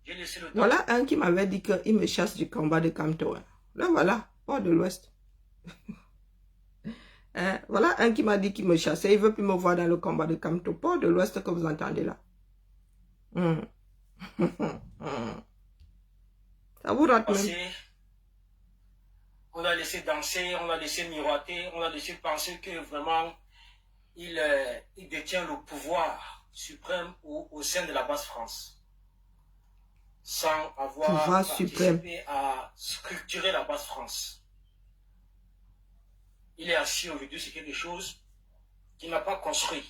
J'ai laissé le temps. Voilà un qui m'avait dit qu'il me chasse du combat de Camto. Hein. Là, voilà, port de l'Ouest. Hein? Voilà un qui m'a dit qu'il me chassait, il ne veut plus me voir dans le combat de Camto. Port de l'Ouest que vous entendez là. Ça vous rate même. On a laissé danser, on a laissé miroiter, on a laissé penser que vraiment il détient le pouvoir suprême au sein de la Basse-France. Sans avoir participé à structurer la Basse-France. Il est assis aujourd'hui sur quelque chose qu'il n'a pas construit.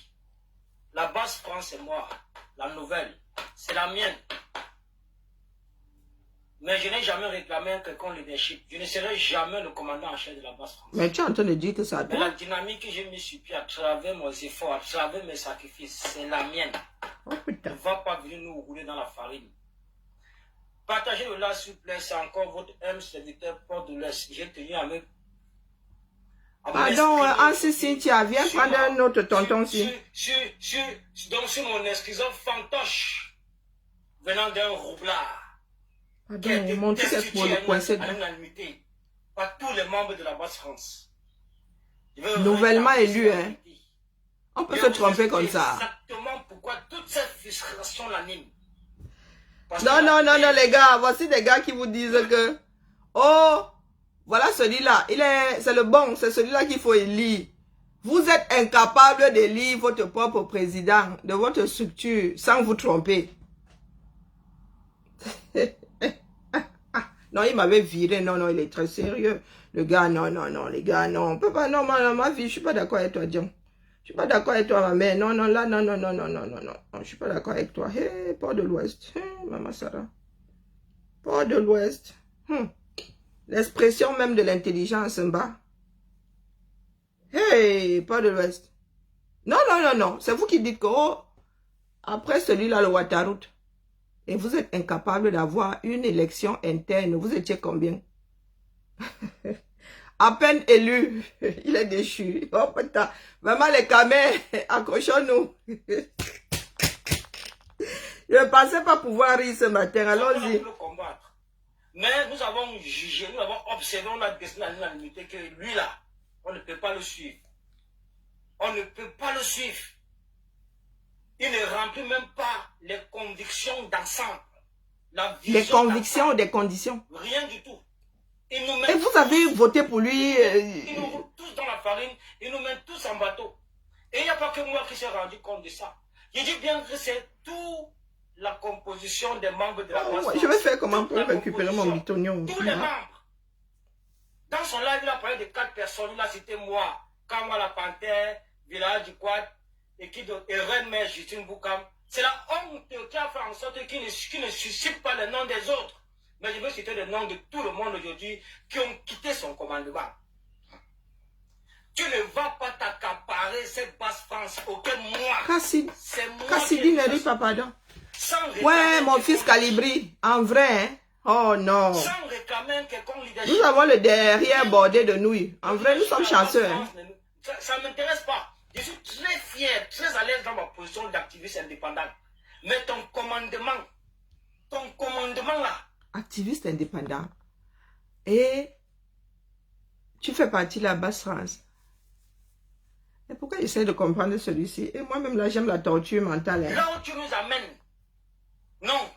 La Basse-France, c'est moi. La nouvelle, c'est la mienne. Mais je n'ai jamais réclamé un quelconque leadership. Je ne serai jamais le commandant en chef de la Basse-France. Mais tu es en train de dire que ça doit. Mais la dynamique que j'ai mis sur pied à travers mes efforts, à travers mes sacrifices, c'est la mienne. Oh putain. Ne va pas venir nous rouler dans la farine. Partagez-le là, s'il vous plaît. C'est encore votre serviteur Port de l'Est. J'ai tenu à me... Pardon, Ansi Cynthia, viens prendre un autre tonton aussi. Donc sur mon exclusion fantoche, venant d'un roublard. Pardon, mon truc est pour le coincer. À l'unanimité, par tous les membres de la Basse-France. Nouvellement élu, hein. On peut se tromper comme ça. Exactement pourquoi toute cette frustration l'anime. Non, les gars, voici des gars qui vous disent que, oh, voilà celui-là, c'est le bon, c'est celui-là qu'il faut élire. Vous êtes incapable d'élire votre propre président de votre structure sans vous tromper. Non, il m'avait viré. Non, non, il est très sérieux. Le gars, non, non, non, les gars, non. On peut pas, non, ma vie, je suis pas d'accord avec toi, Dion. Je suis pas d'accord avec toi, ma mère. Non, non, là, non, non, non, non, non, non, non. Non, je suis pas d'accord avec toi. Hé, Port de l'Ouest. Maman Sarah. Port de l'Ouest. L'expression même de l'intelligence en bas. Hey, Port de l'Ouest. Non, non, non, non. C'est vous qui dites que, oh, après celui-là, le Ouattara, et vous êtes incapable d'avoir une élection interne. Vous étiez combien? À peine élu. Il est déchu. Oh putain. Vraiment les camés, accrochons-nous. Je ne pensais pas pouvoir rire ce matin. Allons-y. Mais nous avons jugé, nous avons observé, on a décidé à l'unanimité que lui là, on ne peut pas le suivre. On ne peut pas le suivre. Il ne remplit même pas les convictions d'ensemble. Les convictions ou des conditions? Rien du tout. Et vous avez voté pour lui? Il nous roule tous dans la farine, il nous met tous en bateau. Et il n'y a pas que moi qui s'est rendu compte de ça. Je dis bien que c'est toute la composition des membres de la base. Je vais faire comment pour récupérer mon bitonio? Tous les membres. Dans son live, il a parlé de 4 personnes. Il a cité moi, Kamwa la Panthère, Village du Quad, et Reine Mère Justine Boukam. C'est la honte qui a fait en sorte qu'il ne suscite pas les noms des autres. Mais je veux citer le nom de tout le monde aujourd'hui qui ont quitté son commandement. Tu ne vas pas t'accaparer cette basse France auquel moi. C'est moi. Cassidy ne dit pas pardon. Ouais, mon fils Calibri, en vrai, hein? Oh non. Sans réclamer quelconque leadership. Nous avons le derrière bordé de nouilles. En vrai, nous sommes chanceux. Hein? Ça ne m'intéresse pas. Je suis très fier, très à l'aise dans ma position d'activiste indépendant. Mais ton commandement là. Activiste indépendant. Et tu fais partie de la basse France. Et pourquoi j'essaie de comprendre celui-ci? Et moi-même, là, j'aime la torture mentale. Hein? Là où tu nous amènes, non,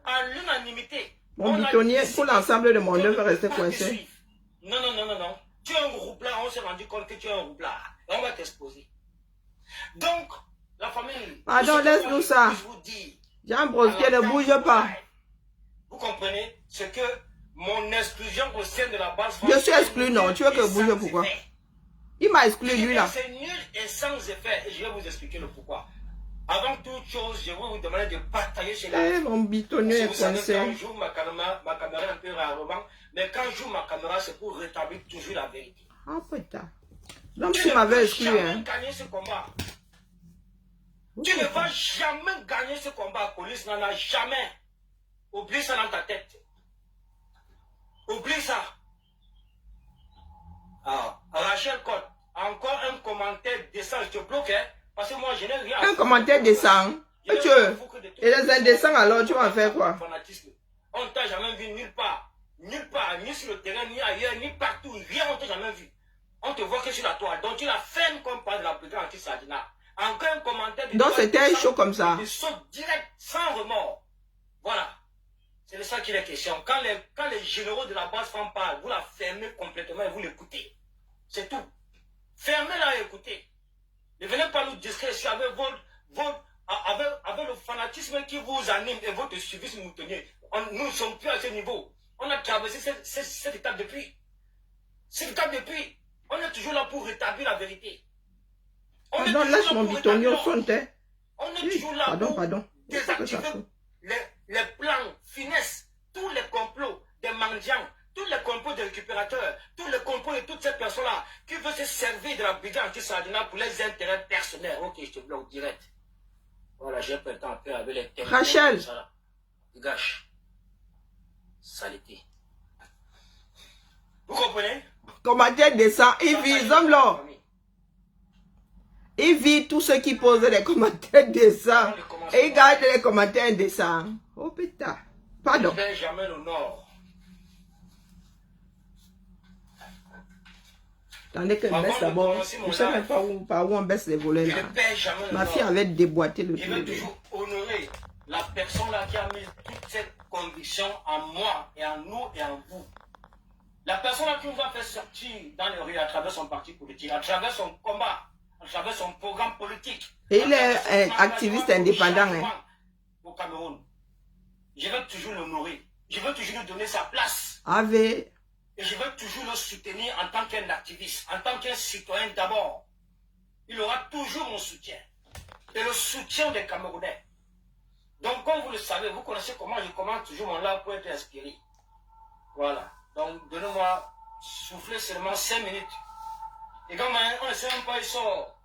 à l'unanimité. Mon bitonnier, pour l'ensemble de mon œuvre, rester coincé. Non, non, non, non, non. Tu es un roublard, on s'est rendu compte que tu es un roublard. Et on va t'exposer. Donc, la famille... Pardon, laisse-nous ça. Jean Brosquier ne bouge pas. Vous comprenez? C'est que mon exclusion au sein de la base... Je suis exclu, non. Tu veux que je bouge, pourquoi? Il m'a exclu, lui, là. C'est nul et sans effet. Et je vais vous expliquer le pourquoi. Avant toute chose, je vais vous demander de partager cela. Eh, mon bitonnier est coincé. Quand j'ouvre ma caméra un peu rarement, mais quand j'ouvre ma caméra, c'est pour rétablir toujours la vérité. Ah, putain. Donc, tu m'avais exclu, hein. Gagner ce combat. Tu ne vas jamais gagner ce combat. Police n'en a jamais. Oublie ça dans ta tête. Oublie ça. Ah, Rachel Cotte, encore un commentaire décent. Je te bloque, hein, parce que moi, je n'ai rien. Un commentaire décent. Et les indécents, alors, tu vas faire quoi? On ne t'a jamais vu nulle part. Nulle part, ni sur le terrain, ni ailleurs, ni partout. Rien, on ne t'a jamais vu. On te voit que sur la toile. Donc, tu la fermes comme par de la brigade anti-Sadina. Encore un commentaire. Donc, c'était chaud comme ça. Des sauts directs, sans remords. Voilà. C'est de ça qu'il est question. Quand les généraux de la base font parler, vous la fermez complètement et vous l'écoutez. C'est tout. Fermez-la et écoutez. Ne venez pas nous discréditer avec avec le fanatisme qui vous anime et votre suivisme nous tenez. Nous ne sommes plus à ce niveau. On a traversé cette étape depuis. Cette étape depuis. On est toujours là pour rétablir la vérité. Pardon, laisse mon bitonio sonner. On est toujours là pour désactiver les plans, finesses, tous les complots des mendiants, tous les complots des récupérateurs, tous les complots de toutes ces personnes-là qui veulent se servir de la brigade anti-Sadina pour les intérêts personnels. Ok, je te bloque direct. Voilà, j'ai pas le temps après avec les termes. Rachel! Gâche. Saleté. Vous comprenez? Commentaire descend, il vit, hommes-là. Il vit tous ceux qui posent des commentaires décents. Et il garde les commentaires indécents. Oh putain. Pardon. Benjamin au nord. Attendez que je baisse d'abord. Je ne sais même pas par où on baisse les volets là. Ma fille avait déboîté le truc. Je veux toujours honorer la personne là qui a mis toute cette conviction en moi et en nous et en vous. La personne là qui nous a fait sortir dans les rues à travers son parti politique, à travers son combat, à travers son programme politique. Et il est activiste indépendant. Au Cameroun. Je vais toujours l'honorer. Je veux toujours lui donner sa place. Ave. Et je veux toujours le soutenir en tant qu'un activiste, en tant qu'un citoyen d'abord. Il aura toujours mon soutien. Et le soutien des Camerounais. Donc, comme vous le savez, vous connaissez comment je commence toujours mon live pour être inspiré. Voilà. Donc, donnez-moi, soufflez seulement 5 minutes. Et quand on ne sait même pas, il sort.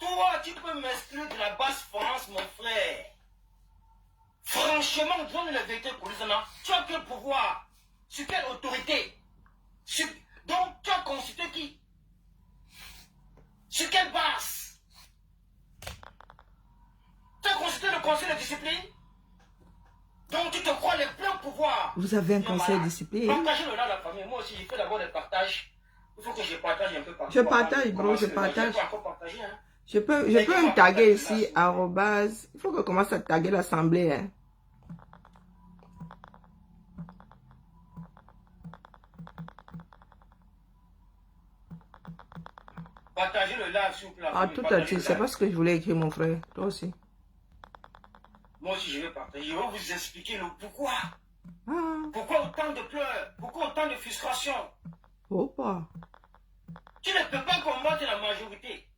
Toi, tu peux m'exclure de la basse France, mon frère. Franchement, donne la vérité pour les gens. Tu as quel pouvoir? Sur quelle autorité? Donc, tu as consulté qui? Sur quelle base? Tu as consulté le conseil de discipline? Donc, tu te crois les pleins pouvoirs. Vous avez un conseil de discipline? Partagez-le dans la famille. Moi aussi, je fais d'abord des partages. Il faut que je partage un peu partout. Je partage, bro, je partage. Je peux Mais me taguer ici, arrobase. Il faut que je commence à taguer l'assemblée. Hein. Partagez le live, s'il vous plaît. Ah, tout à fait. C'est pas ce que je voulais écrire, mon frère. Toi aussi. Moi aussi, je vais partager. Je vais vous expliquer le pourquoi. Ah. Pourquoi autant de pleurs? Pourquoi autant de frustration? Oh, pas. Tu ne peux pas combattre la majorité.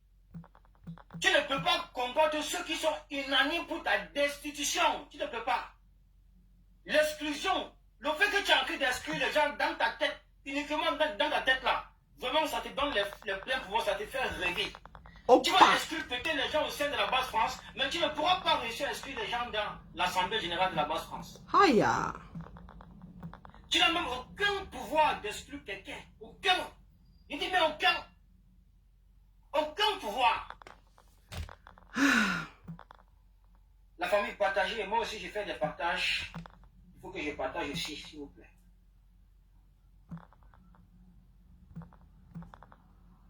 Tu ne peux pas combattre ceux qui sont unanimes pour ta destitution. Tu ne peux pas. L'exclusion, le fait que tu as envie d'exclure les gens dans ta tête, uniquement dans ta tête là, vraiment ça te donne les pleins pouvoirs, ça te fait rêver. Oh, tu vas exclure peut-être les gens au sein de la base France, mais tu ne pourras pas réussir à exclure les gens dans l'Assemblée générale de la base France. Aïe. Tu n'as même aucun pouvoir d'exclure quelqu'un. Aucun. Il dit mais aucun. Aucun pouvoir. La famille partagée, moi aussi j'ai fait des partages. Il faut que je partage aussi, s'il vous plaît.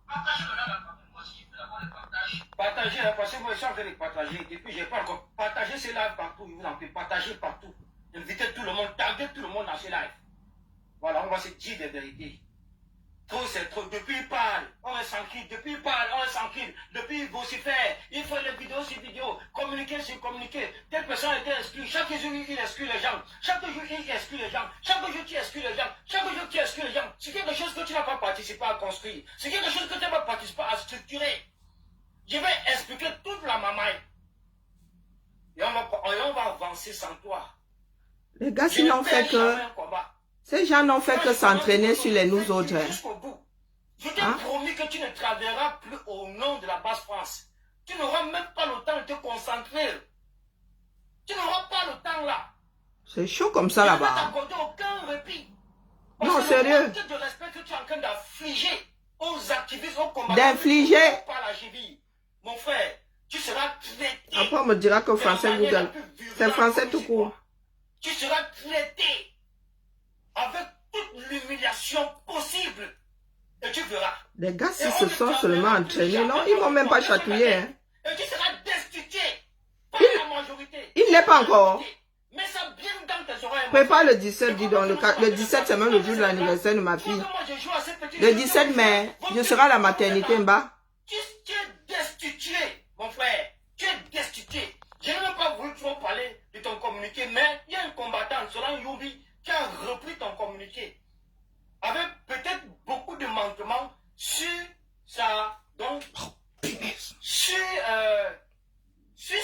Partagez-le là, la famille, moi aussi j'ai fait d'abord des partages. Partagez, parce que moi je suis en train de partager. Depuis, je n'ai pas encore partagé ces lives partout. Je vous en prie, partagez partout. Invitez tout le monde, taguez tout le monde dans ces lives. Voilà, on va se dire des vérités. Trop, c'est trop. Depuis, il parle, on est tranquille. Depuis, il parle, on est tranquille. Depuis, il vocifère. Il fait les vidéos sur vidéo. Communiquer sur communiquer. Telle personne a été exclue. Chaque jour, il exclut les gens. Chaque jour, il exclut les gens. Chaque jour, tu exclus les gens. Chaque jour, tu exclus les gens. C'est quelque chose que tu n'as pas participé à construire. C'est quelque chose que tu n'as pas participé à structurer. Je vais expliquer toute la mamaille. Et on va avancer sans toi. Les gars, s'ils n'ont fait que... Ces gens n'ont fait que s'entraîner sur les nous autres. Je t'ai promis que tu ne travailleras plus au nom de la base France. Tu n'auras même pas le temps de te concentrer. Tu n'auras pas le temps là. C'est chaud comme ça là-bas. Tu ne peux t'accorder aucun répit. Non, sérieux. C'est de respect que tu es en train d'infliger aux activistes, aux combattants. D'infliger. Mon frère, tu seras traité. Après, on me dira que français Google. C'est français tout court. Tu seras traité avec toute l'humiliation possible. Et tu verras. Les gars, si se sont seulement entraînés, non, ils ne vont même pas chatouiller. Hein. Et tu seras destitué par la majorité. Il n'est pas encore. Mais ça bien dans tes oreilles. Prépare le 17, dis donc. Le 17, c'est même le jour de l'anniversaire de ma fille. Le 17 mai, je serai à la maternité en bas. Tu es destitué, mon frère. Tu es destitué. Je n'ai même pas voulu trop parler de ton communiqué, mais il y a un combattant, Solan Youbi, qui a repris ton communiqué. Avec peut-être beaucoup de manquements sur sa... Donc, sur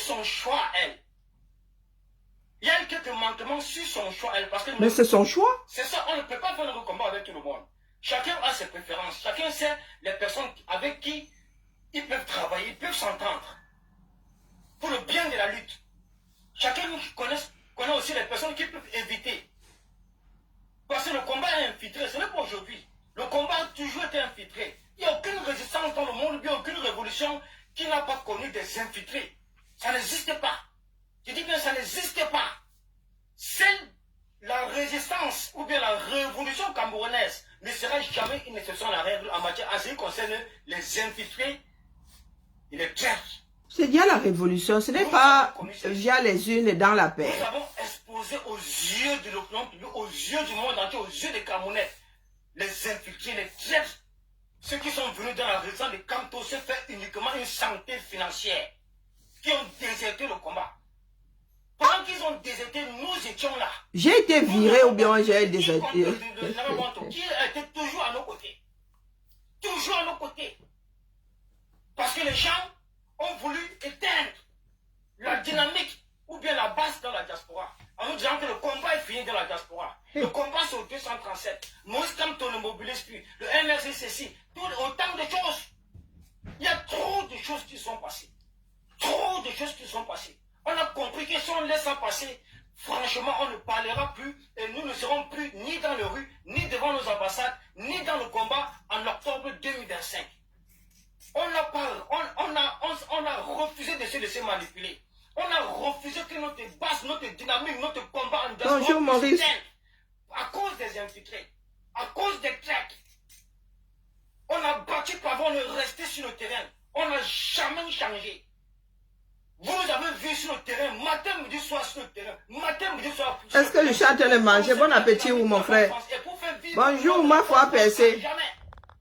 son choix, elle. Il y a quelques manquements sur son choix, elle. Parce que mais c'est son choix. C'est ça, on ne peut pas faire le combat avec tout le monde. Chacun a ses préférences. Chacun sait les personnes avec qui ils peuvent travailler, ils peuvent s'entendre. Pour le bien de la lutte. Chacun connaît aussi les personnes qui peuvent éviter. Parce que le combat est infiltré, ce n'est pas aujourd'hui. Le combat a toujours été infiltré. Il n'y a aucune résistance dans le monde, il n'y a aucune révolution qui n'a pas connu des infiltrés. Ça n'existe pas. Je dis bien ça n'existe pas. C'est la résistance ou bien la révolution camerounaise ne sera jamais une exception à la règle en matière en ce qui concerne les infiltrés et les traîtres. C'est via la révolution, ce n'est pas via les unes et dans la paix. Nous avons exposé aux yeux de l'opinion publique, aux yeux du monde entier, aux yeux des Camerounais, les infiltrés, les traîtres, ceux qui sont venus dans la région de Kanto se faire uniquement une santé financière, qui ont déserté le combat. Pendant qu'ils ont déserté, nous étions là. J'ai été viré ou bien j'ai déserté. Qui était toujours à nos côtés. Toujours à nos côtés. Parce que les gens ont voulu éteindre la dynamique ou bien la base dans la diaspora. En nous disant que le combat est fini dans la diaspora. Le combat c'est au 237. Moïse Kamto ne mobilise plus. Le NRC ceci. Autant de choses. Il y a trop de choses qui sont passées. Trop de choses qui sont passées. On a compris que si on laisse ça passer, franchement, on ne parlera plus et nous ne serons plus ni dans les rues, ni devant nos ambassades, ni dans le combat en octobre 2025. On a refusé de se laisser manipuler. On a refusé que notre base, notre dynamique, notre combat en diaspora Bonjour Maurice. À cause des infiltrés, à cause des tracks. On a battu pour avoir resté sur le terrain. On n'a jamais changé. Vous nous avez vu sur le terrain, matin, midi, soir sur le terrain. Matin, midi, soir. Est-ce que je suis en train de manger? Bon appétit ou mon frère? Bonjour, ma foi percée.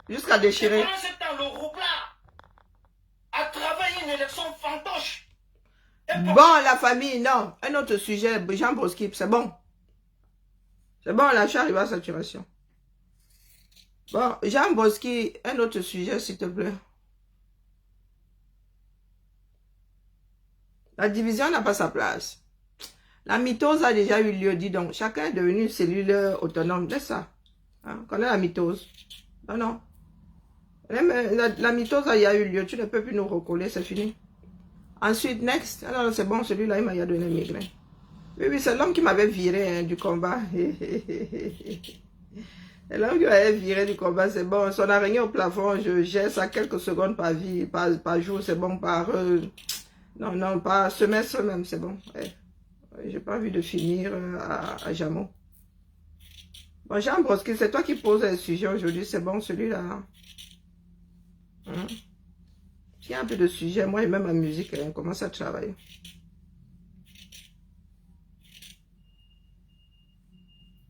Jusqu'à déchirer. Pendant ce temps, le roublard a travaillé une élection fantoche. Bon, la famille, non. Un autre sujet, Jean Boski, c'est bon. C'est bon, là, je suis arrivé à saturation. Bon, Jean Boski, un autre sujet, s'il te plaît. La division n'a pas sa place. La mitose a déjà eu lieu, dis donc. Chacun est devenu une cellule autonome. Laisse ça. Hein, qu'on a la mitose. Non, non. La mitose a eu lieu. Tu ne peux plus nous recoller, c'est fini. Ensuite, next. Alors, c'est bon, celui-là, il m'a donné une migraine. Oui, oui, c'est l'homme qui m'avait viré hein, du combat. C'est l'homme qui m'avait viré du combat, c'est bon. Son araignée au plafond, je gère ça quelques secondes par vie, par jour, c'est bon, par... non, non, par semestre même, c'est bon. Ouais. J'ai pas envie de finir à Jameau. Bon, Jean Broski, c'est toi qui poses le sujet aujourd'hui, c'est bon, celui-là. Hein? Il y a un peu de sujet, moi et même ma musique, on commence à travailler.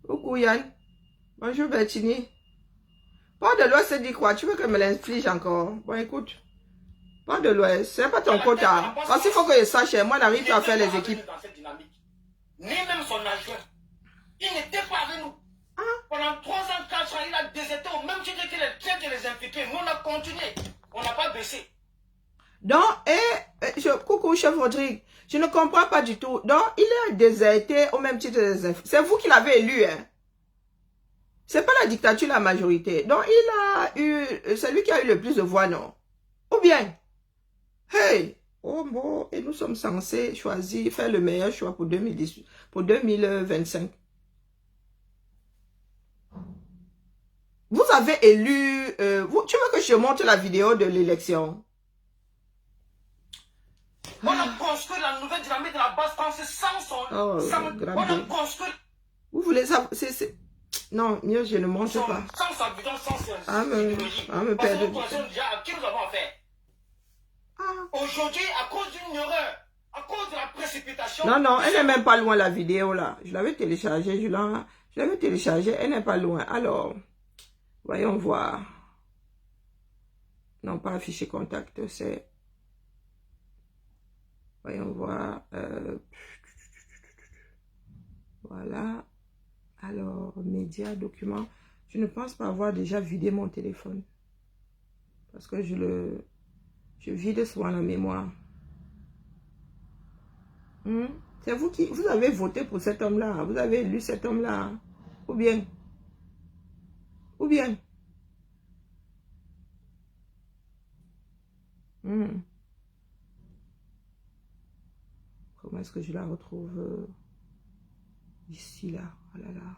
Coucou Yann. Bonjour Bertini. Port de l'Ouest, c'est dit quoi? Tu veux que je me l'inflige encore? Bon, écoute. Port de l'Ouest, c'est pas ton quota. Parce qu'il faut que je sache, moi, j'arrive à faire les équipes. Ni même son adjoint. Il n'était pas avec nous. Pendant 3 ans, 4 ans, il a déserté au même titre que les traits et les infiltrés. Nous, on a continué. On n'a pas baissé. Donc, coucou, chef Rodrigue. Je ne comprends pas du tout. Donc, il est déserté au même titre que les infiltrés. C'est vous qui l'avez élu, hein? C'est pas la dictature, la majorité. Donc, il a eu... C'est lui qui a eu le plus de voix, non? Ou bien... Hey! Oh bon, et nous sommes censés choisir, faire le meilleur choix pour 2018, pour 2025. Vous avez élu... tu veux que je montre la vidéo de l'élection? On a construit la nouvelle dynamique de la base française sans son... Oh, on a construit... Vous voulez ça? Non, mieux, je ne montre pas. Sans sa vision, sans sa idéologie. Me parce que nous connaissons déjà à qui nous avons affaire. Aujourd'hui, à cause d'une erreur, à cause de la précipitation... Non, non, elle n'est même pas loin la vidéo là. Je l'avais téléchargée, je l'avais téléchargée, elle n'est pas loin. Alors, voyons voir. Non, pas afficher contact, c'est... Voyons voir. Voilà. Alors, médias, documents. Je ne pense pas avoir déjà vidé mon téléphone. Parce que je vide souvent la mémoire. C'est vous qui... Vous avez voté pour cet homme-là. Vous avez élu cet homme-là. Ou bien... Ou bien... Comment est-ce que je la retrouve ici, là? Oh là là.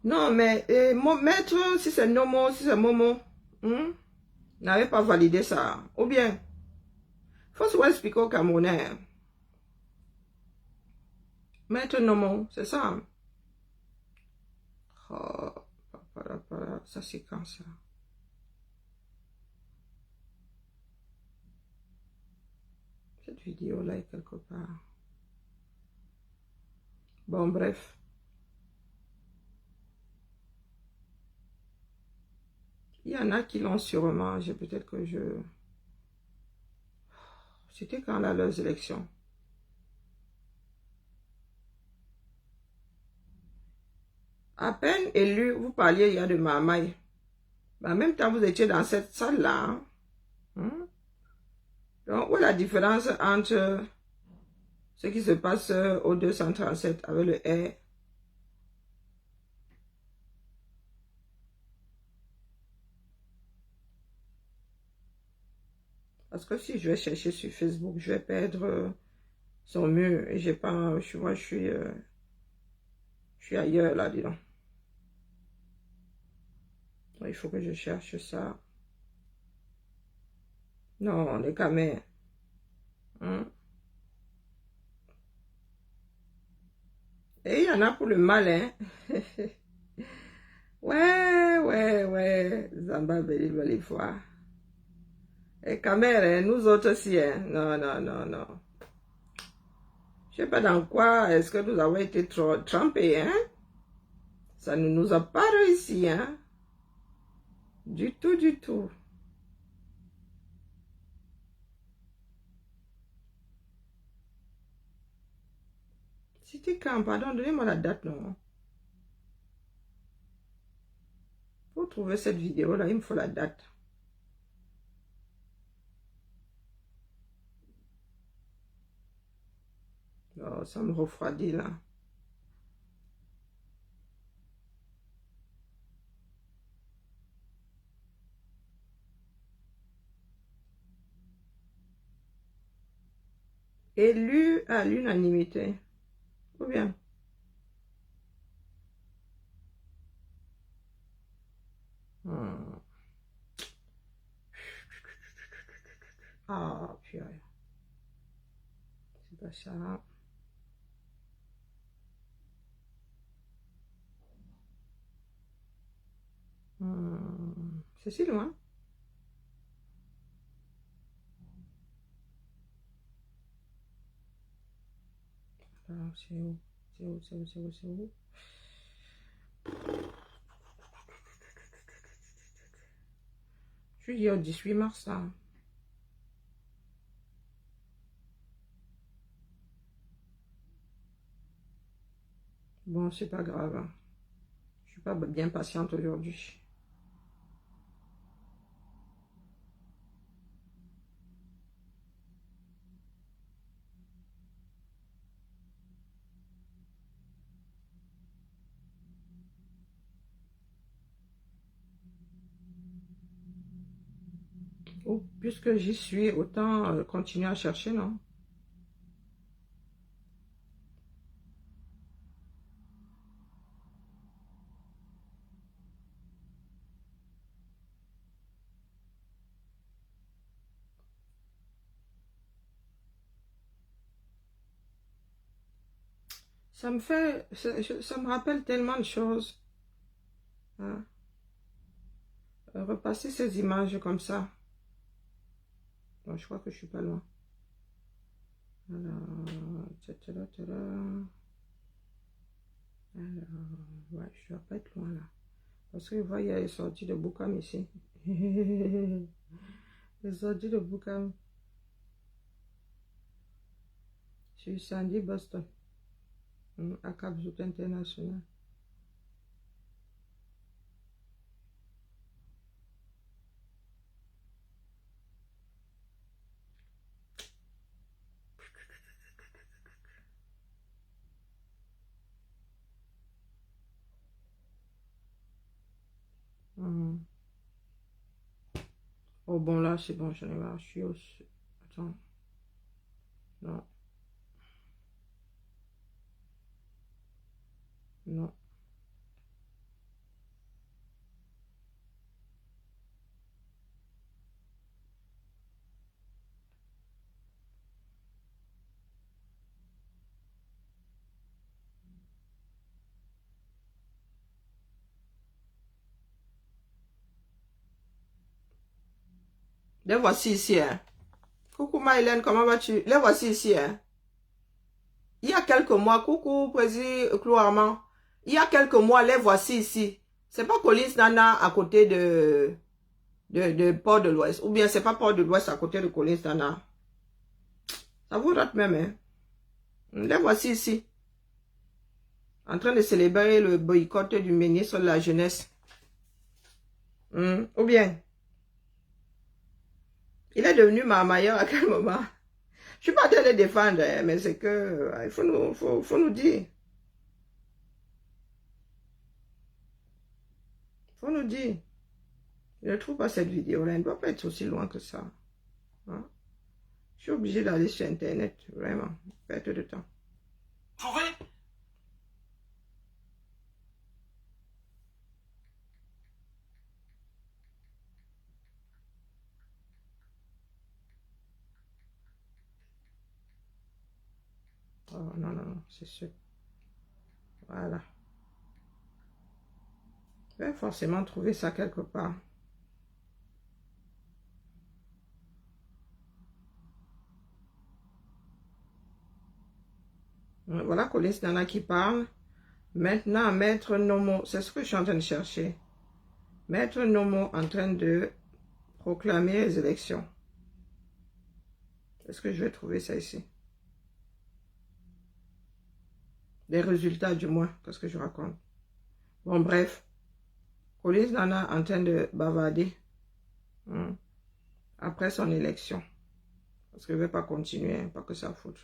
Non, mais mon maître, si c'est Nomo, si c'est Momo, n'avait pas validé ça. Ou bien, il faut souvent expliquer aux Camerounais. Maître Nomo, c'est ça. Oh, ça c'est quand ça? Cette vidéo-là est quelque part. Bon, bref. Il y en a qui l'ont sûrement. Peut-être que je... C'était quand là, leurs élections? À peine élu, vous parliez il y a de Mamaï. En même temps, vous étiez dans cette salle-là. Hein? Donc, où est la différence entre ce qui se passe au 237 avec le R? Parce que si je vais chercher sur Facebook, je vais perdre son mur. Et j'ai pas... Moi, je suis ailleurs, là, dis donc. Il faut que je cherche ça. Non, les caméras. Hein? Et il y en a pour le mal, hein. Ouais. Zamba Beli va les voir. Et caméras, hein, nous autres aussi, hein. Non. Je sais pas dans quoi est-ce que nous avons été trempés, hein. Ça ne nous a pas réussi, hein. Du tout. C'était quand? Pardon, donnez-moi la date, non. Pour trouver cette vidéo-là, il me faut la date. Oh, ça me refroidit, là. Élu à l'unanimité. Ou bien? Ah, purée. C'est pas ça. C'est si loin. Alors, c'est où? C'est où? Je suis au 18 mars, là. Bon, c'est pas grave, hein. Je suis pas bien patiente aujourd'hui. Oh, puisque j'y suis, autant continuer à chercher, non? Ça me fait, ça me rappelle tellement de choses. Hein. Repasser ces images comme ça. Bon, je crois que je suis pas loin. Alors, ouais, je dois pas être loin là. Parce que vous voyez, il y a les sorties de Boukam ici. Les sorties de Boukam. Sur Sandy Boston. À Cap-Zout International. Oh bon, là, c'est bon, j'en ai marre. Je suis au... Attends. Non. Non. Les voici ici, hein. Coucou Mylène, comment vas-tu? Les voici ici, hein. Il y a quelques mois, coucou, président Claude Armand. Il y a quelques mois, les voici ici. C'est pas Collins Nana à côté de Port de l'Ouest. Ou bien c'est pas Port de l'Ouest à côté de Collins Nana. Ça vous rate même, hein. Les voici ici. En train de célébrer le boycott du ministre de la Jeunesse. Ou bien, il est devenu marmailleur à quel moment? Je suis pas en train de le défendre, hein, mais c'est que il faut nous dire. Faut nous dire. Je ne trouve pas cette vidéo-là. Elle ne doit pas être aussi loin que ça. Hein? Je suis obligée d'aller sur Internet. Vraiment. Perte de temps. Trouvez. Oh non, non, non. C'est sûr. Voilà. Je vais forcément trouver ça quelque part. Voilà Collins Nana qui parle. Maintenant, Maître Nomo, c'est ce que je suis en train de chercher. Maître Nomo en train de proclamer les élections. Est-ce que je vais trouver ça ici? Les résultats du moins, qu'est-ce que je raconte? Bon, bref. Collins Nana en train de bavarder après son élection. Parce que je ne vais pas continuer, hein, pas que ça foute.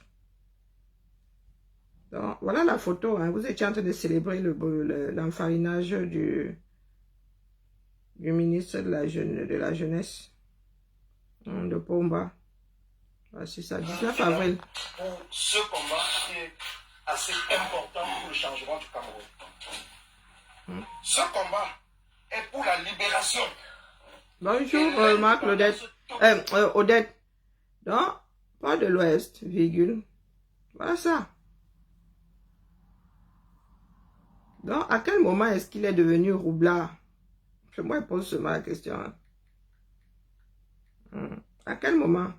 Donc, voilà la photo. Hein. Vous étiez en train de célébrer l'enfarinage du ministre de la Jeunesse, de Pomba. Voici ça, 19 avril. Pour ce combat qui est assez important pour le changement du Cameroun. Ce combat est pour la libération. Bonjour, Marc Odette. Odette. Donc, Port de l'Ouest, virgule. Voilà ça. Donc, à quel moment est-ce qu'il est devenu roublard? Moi, je pose seulement la question. Hein. À quel moment?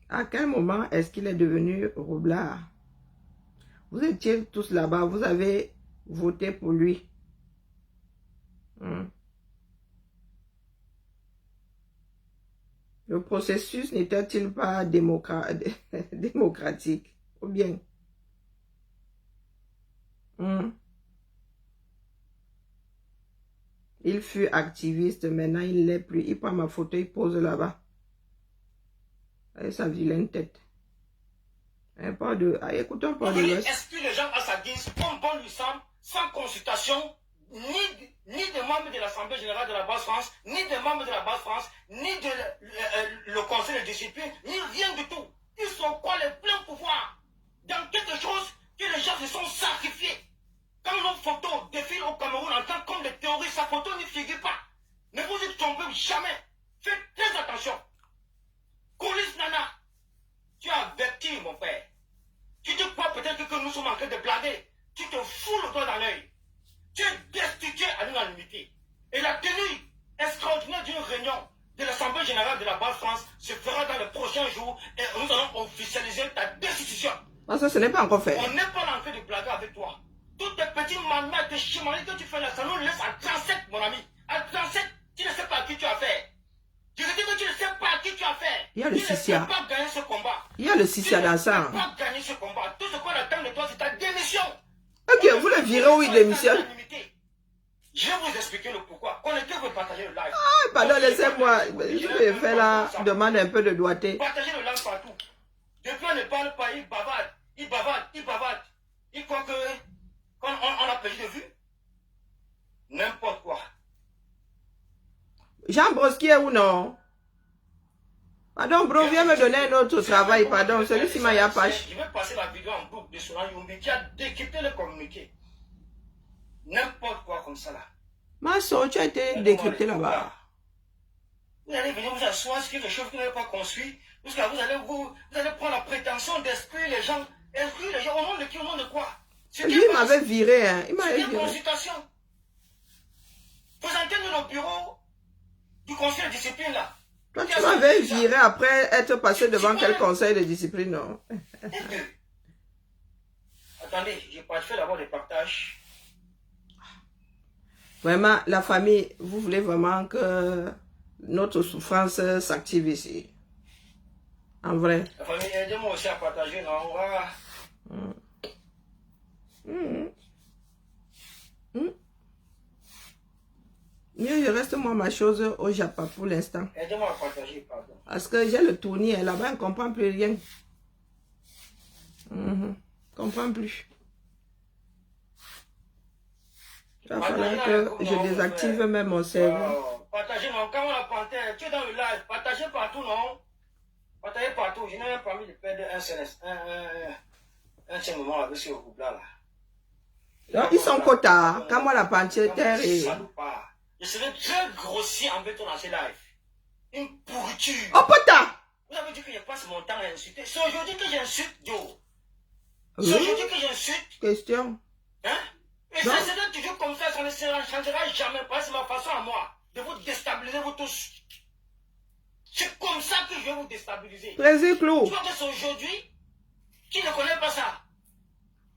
À quel moment est-ce qu'il est devenu roublard? Vous étiez tous là-bas, vous avez voté pour lui. Le processus n'était-il pas démocratique? Ou bien? Il fut activiste, maintenant il ne l'est plus. Il prend ma photo, il pose là-bas. Avec sa vilaine tête. Écoutons pas de l'Ouest. Est-ce que les gens à sa guise, comme bon lui semble, sans consultation, ni des membres de l'Assemblée générale de la Basse-France, ni des membres de la Basse-France, ni de le Conseil de discipline, ni rien du tout. Ils sont quoi les pleins pouvoirs dans quelque chose que les gens se sont sacrifiés. Quand nos photos défilent au Cameroun en tant comme des terroristes, sa photo n'y figure pas. Ne vous y trompez jamais. Faites très attention. Collins Nana, tu as averti mon père. Tu te crois peut-être que nous sommes en train de blaguer. Tu te fous le doigt dans l'œil. Tu es destitué à l'unanimité. Et la tenue extraordinaire d'une réunion de l'Assemblée générale de la Basse-France se fera dans les prochains jours et nous allons officialiser ta destitution. Ça, ce n'est pas encore fait. On n'est pas en train de blaguer avec toi. Toutes tes petites manières de chimanerie que tu fais là, ça nous laisse à 37, mon ami. À 37, tu ne sais pas à qui tu as fait. Je te dis que tu ne sais pas à qui tu as fait. Il y a le Sissia. Tu ne peux pas gagner ce combat. Il y a le Sissia dans ça. Tu ne peux pas gagner ce combat. Tout ce qu'on attend de toi, c'est ta démission. Ok, vous le virez où il démissionne. Je vais vous expliquer le pourquoi. Connectez-vous et partagez le live. Ah, pardon, laissez-moi. Je vais faire la demande un peu de doigté. Partagez le live partout. Depuis on ne parle pas, il bavarde. Il bavarde, il bavarde. Il croit que quand on a perdu de vue, n'importe quoi. Jean Brosquier ou non? Pardon, bro, viens me donner un autre travail, pardon. Celui-ci m'a ya page. Je vais passer la vidéo en boucle de Solan Youmbi qui a décrypté le communiqué. N'importe quoi comme ça là. Ma soeur, tu as été décrypté là-bas. Vous allez venir vous asseoir sur quelque chose que vous n'avez pas construit. Parce que vous allez prendre la prétention d'instruire les gens. Instruire les gens au nom de qui, au nom de quoi? Lui, il m'avait viré, hein. Il m'avait viré. Consultation. Présentez-nous le bureau du conseil de discipline là. Toi, tu m'avais viré après être passé devant quel conseil de discipline, non? Attendez, j'ai pas fait d'abord des partages. Vraiment, la famille, vous voulez vraiment que notre souffrance s'active ici. En vrai. La famille, aidez-moi aussi à partager, non? Voilà. Mieux, je reste moi ma chose au Japon pour l'instant. Aidez-moi à partager, pardon. Parce que j'ai le tournier là-bas, on ne comprend plus rien. Je comprends plus. Il va falloir que je désactive même mon cerveau. Partagez, non? Quand on a panthère, tu es dans le live, partagez partout, non? Partagez partout. Je n'ai même pas envie de perdre un seul moment avec ce groupe-là. Donc, ils sont quotas. Quand moi la panthère est... Je serai très grossier en béton dans ces lives. Une pourriture. Oh, pota! Vous avez dit que je passe mon temps à insulter. C'est aujourd'hui que j'insulte, Joe. Oui. C'est aujourd'hui que j'insulte. Question. Hein? Et ça sera toujours comme ça ne changera jamais. Parce que c'est ma façon à moi de vous déstabiliser, vous tous. C'est comme ça que je vais vous déstabiliser. Très clos. Tu vois que c'est aujourd'hui. Qui ne connaît pas ça?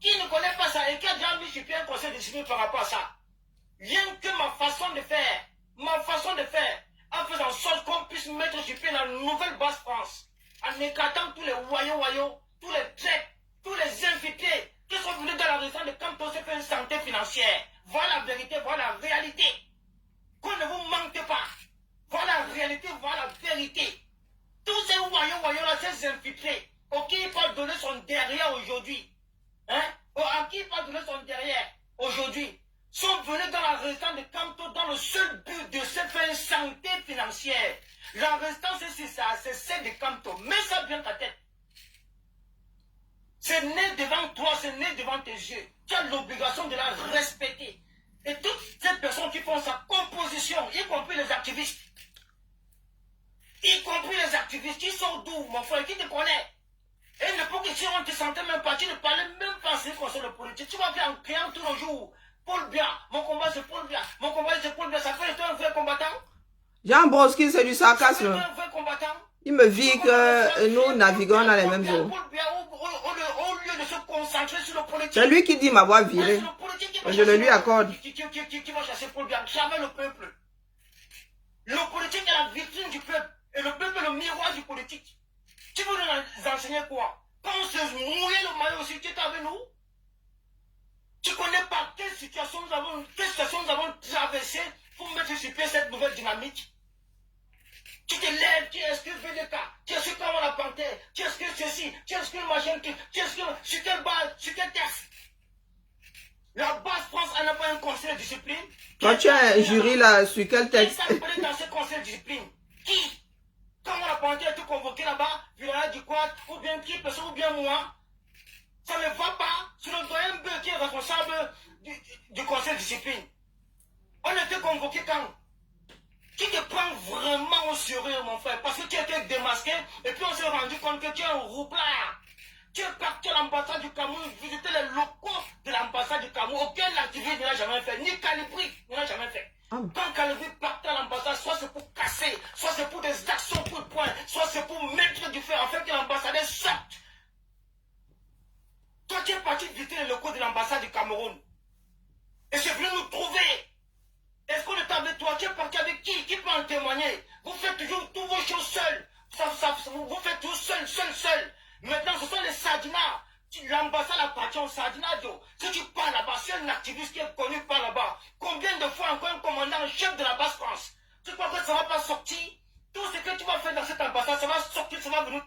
Qui ne connaît pas ça et qui a déjà mis sur pied un conseil de discipline par rapport à ça? Rien que ma façon de faire, en faisant en sorte qu'on puisse mettre sur pied la nouvelle basse France, en écartant tous les voyous, tous les traits, tous les infiltrés qui sont venus dans la région de Canton se faire une santé financière. Voilà la vérité, voilà la réalité. Qu'on ne vous manque pas. Voilà la réalité, voilà la vérité. Tous ces voyous là, ces infiltrés, auxquels il peut donner son derrière aujourd'hui, hein? À qui il peut donner son derrière aujourd'hui, sont venus dans la résidence de Canton dans le seul but de se faire une santé financière. La résidence, c'est ça, c'est celle de Canton. Mets ça bien ta tête. C'est né devant toi, c'est né devant tes yeux. Tu as l'obligation de la respecter. Et toutes ces personnes qui font sa composition, y compris les activistes, qui sont d'où, mon frère, qui te connaît. Et ne pas que si on ne te sentait même pas, tu ne parlais même pas ce qui concerne le politique. Tu vas faire en criant tous les jours. Paul Biya, mon combat c'est Paul Biya, mon combat c'est Paul Biya. Ça fait de toi un vrai combattant? Jean Broski, c'est du sarcasme. Ça fait de toi un vrai combattant? Il me dit que nous naviguons dans les mêmes eaux. Paul Biya, au lieu de se concentrer sur le politique. C'est lui qui dit m'avoir viré. Je le lui accorde. Qui va chasser Paul Biya? Jamais le peuple. Le politique est la vitrine du peuple. Et le peuple est le miroir du politique. Tu veux nous enseigner quoi? Quand on se mouillait le maillot aussi, tu étais avec nous? Tu connais pas quelle situation nous avons traversé pour mettre sur pied cette nouvelle dynamique? Tu te lèves, tu exclues VDK, tu exclues comment la panthère, tu exclues ceci, tu exclues le machin, tu exclues sur quelle base, sur quel texte? La base France, elle n'a pas un conseil de discipline. Quand tu as un jury là, sur quel texte? Qui s'appelait dans ce conseil de discipline? Qui? Comment la panthère a été convoquée là-bas, Vilaya du Quad, ou bien qui, personne, ou bien moi? Ça ne va pas. C'est le doyen Beu qui est responsable du conseil de discipline. On était convoqué quand? Qui te prend vraiment au sérieux, mon frère? Parce que tu étais démasqué et puis on s'est rendu compte que tu es un roublard. Tu es parti à l'ambassade du Cameroun, visiter les locaux de l'ambassade du Cameroun. Aucun activiste ne l'a jamais fait, ni Calibri ne l'a jamais fait. Quand Calibri partait à l'ambassade, soit c'est pour casser, soit c'est pour des actions coup de poing, soit c'est pour mettre du feu, en fait que l'ambassadeur sorte. Toi, tu es parti visiter les locaux de l'ambassade du Cameroun. Et c'est venu nous trouver. Est-ce qu'on est avec toi? Tu es parti avec qui? Qui peut en témoigner? Vous faites toujours tous vos choses seuls. Vous faites tout seul. Maintenant, ce sont les Sardinats. L'ambassade appartient aux Sardinats. Si tu pars là-bas, c'est un activiste qui est connu par là-bas. Combien de fois encore un commandant en chef de la base France? Tu crois que ça ne va pas sortir? Tout ce que tu vas faire dans cette ambassade, ça va sortir, ça va venir.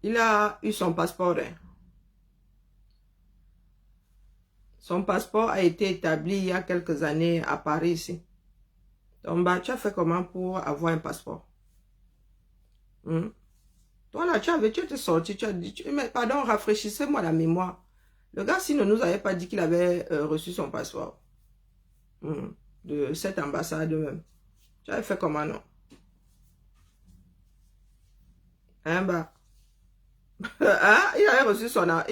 Il a eu son passeport. Hein. Son passeport a été établi il y a quelques années à Paris ici. Donc, bah, tu as fait comment pour avoir un passeport? Toi là, tu étais sorti, tu as dit, mais pardon, rafraîchissez-moi la mémoire. Le gars, s'il ne nous avait pas dit qu'il avait reçu son passeport de cette ambassade même, tu avais fait comment, non? Hein, bah. Hein? Il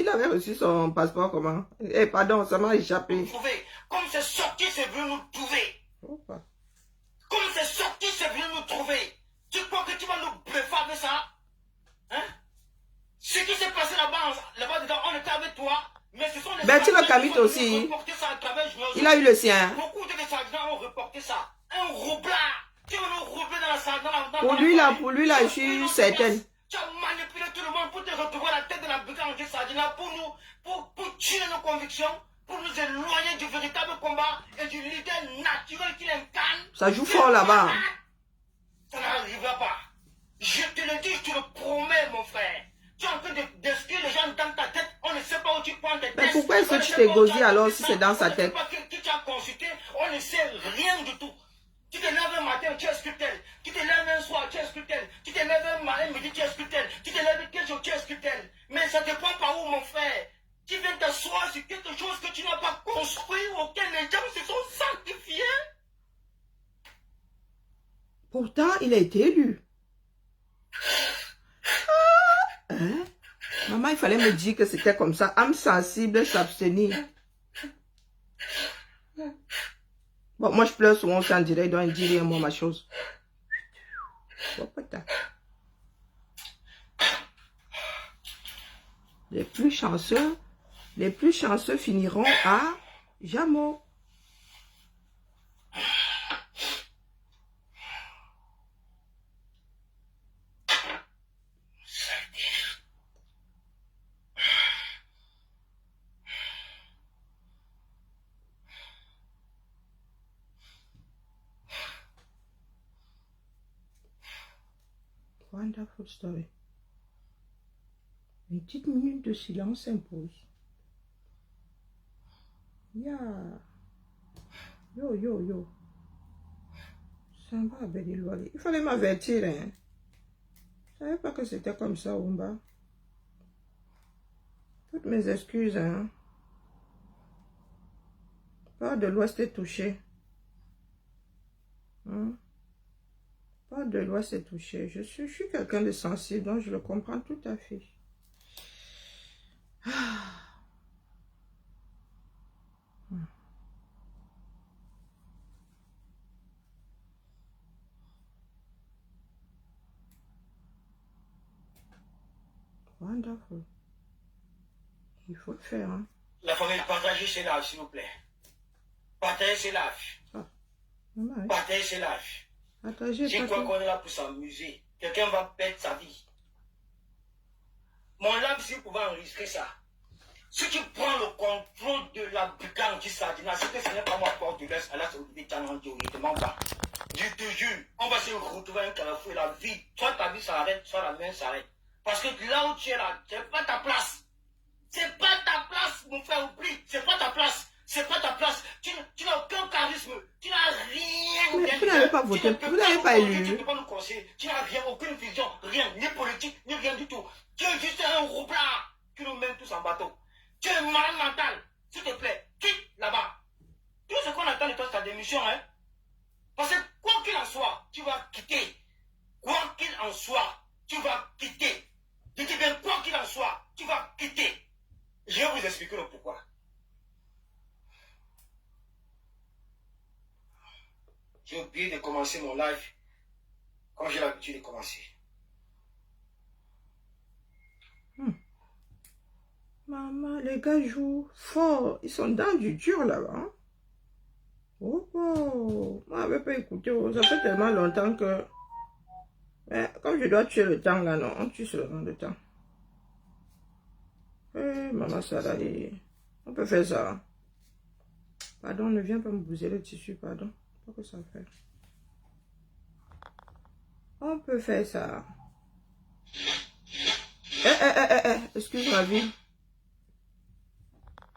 avait reçu son passeport comment? Eh, pardon, ça m'a échappé. Comme c'est sorti c'est venu nous trouver. Opa. Comme c'est sorti, c'est venu nous trouver. Tu crois que tu vas nous bluffer avec ça? Hein? Ce qui s'est passé là-bas dedans, on était avec toi. Mais ce sont les Bertino Kamit aussi. Ça à travers Il a eu le sien. Beaucoup de Sardinans ont reporté ça. Un roublard. Tu veux nous roubler dans la salle. Pour lui là, je suis certaine. Tu as manipulé tout le monde pour te retrouver à la tête de la brigade Sardina pour tuer nos convictions, pour nous éloigner du véritable combat et du leader naturel qu'il incarne. Ça joue fort là-bas. Ça n'arrivera pas. Je te le dis, je te le promets, mon frère. Tu es en train d'exclure les gens dans ta tête. On ne sait pas où tu prends tes tests. Mais pourquoi est-ce que tu t'es gosé alors si c'est dans sa tête? On ne sait pas qui tu as consulté. On ne sait rien du tout. Tu te lèves un matin, tu es sculptel. Tu te lèves un soir, tu es sculptel. Tu te lèves un midi, tu es sculptel. Tu te lèves quel jour, tu es sculptel. Mais ça dépend par où, mon frère. Tu viens t'asseoir sur quelque chose que tu n'as pas construit, auquel les gens se sont sanctifiés. Pourtant, il a été élu. Hein? Maman, il fallait me dire que c'était comme ça. Âme sensible, s'abstenir. Bon, moi, je pleure souvent, c'est en direct, donc il dit rien, moi, ma chose. Bon, putain. Les plus chanceux finiront à Jamo. Wonderful story. Une petite minute de silence s'impose. Yeah. Yo. Ça va, Béliloali. Il fallait m'avertir, hein. Je ne savais pas que c'était comme ça, Oumba. Toutes mes excuses, hein. Pas de l'Ouest est touché. Hein? Pas de l'Ouest est touché. Je suis quelqu'un de sensible, donc je le comprends tout à fait. Wonderful. Il faut le faire, hein. La famille, partagez ces lives, s'il vous plaît. Partagez ces lives. Ah. Maman, Partagez ces lives. Je crois qu'on est là pour s'amuser. Quelqu'un va perdre sa vie. Mon live, si vous pouvez enregistrer ça. Si tu prends le contrôle de la brigade qui s'adina, c'est que ce n'est pas moi porte de l'Est, à la Saoudite, je te demande pas. Je te jure, on va se retrouver un carrefour et la vie, soit ta vie s'arrête, soit la mienne s'arrête. Parce que là où tu es là, c'est pas ta place. C'est pas ta place, mon frère, oublie. C'est pas ta place. C'est pas ta place. Tu n'as aucun charisme. Tu n'as rien. Mais vous n'avez pas voté, vous n'avez pas élu. Tu ne peux pas nous conseiller. Tu n'as rien, aucune vision, rien, ni politique, ni rien du tout. Tu es juste un roublard qui nous mène tous en bateau. Tu es malade mental. S'il te plaît, quitte là-bas. Tout ce qu'on attend de toi, c'est ta démission, hein. Parce que quoi qu'il en soit, tu vas quitter. Quoi qu'il en soit, tu vas quitter. Je dis bien, quoi qu'il en soit, tu vas quitter. Je vais vous expliquer le pourquoi. J'ai oublié de commencer mon live comme j'ai l'habitude de commencer. Maman, les gars jouent fort. Ils sont dans du dur là-bas. Hein? Oh, moi, je n'avais pas écouté. Ça fait tellement longtemps que... Mais comme je dois tuer le temps là, non, on tue seulement le temps. Maman, ça là, on peut faire ça. Pardon, ne viens pas me bouger le tissu, pardon. Pas que ça fait. On peut faire ça. Excuse ma vie.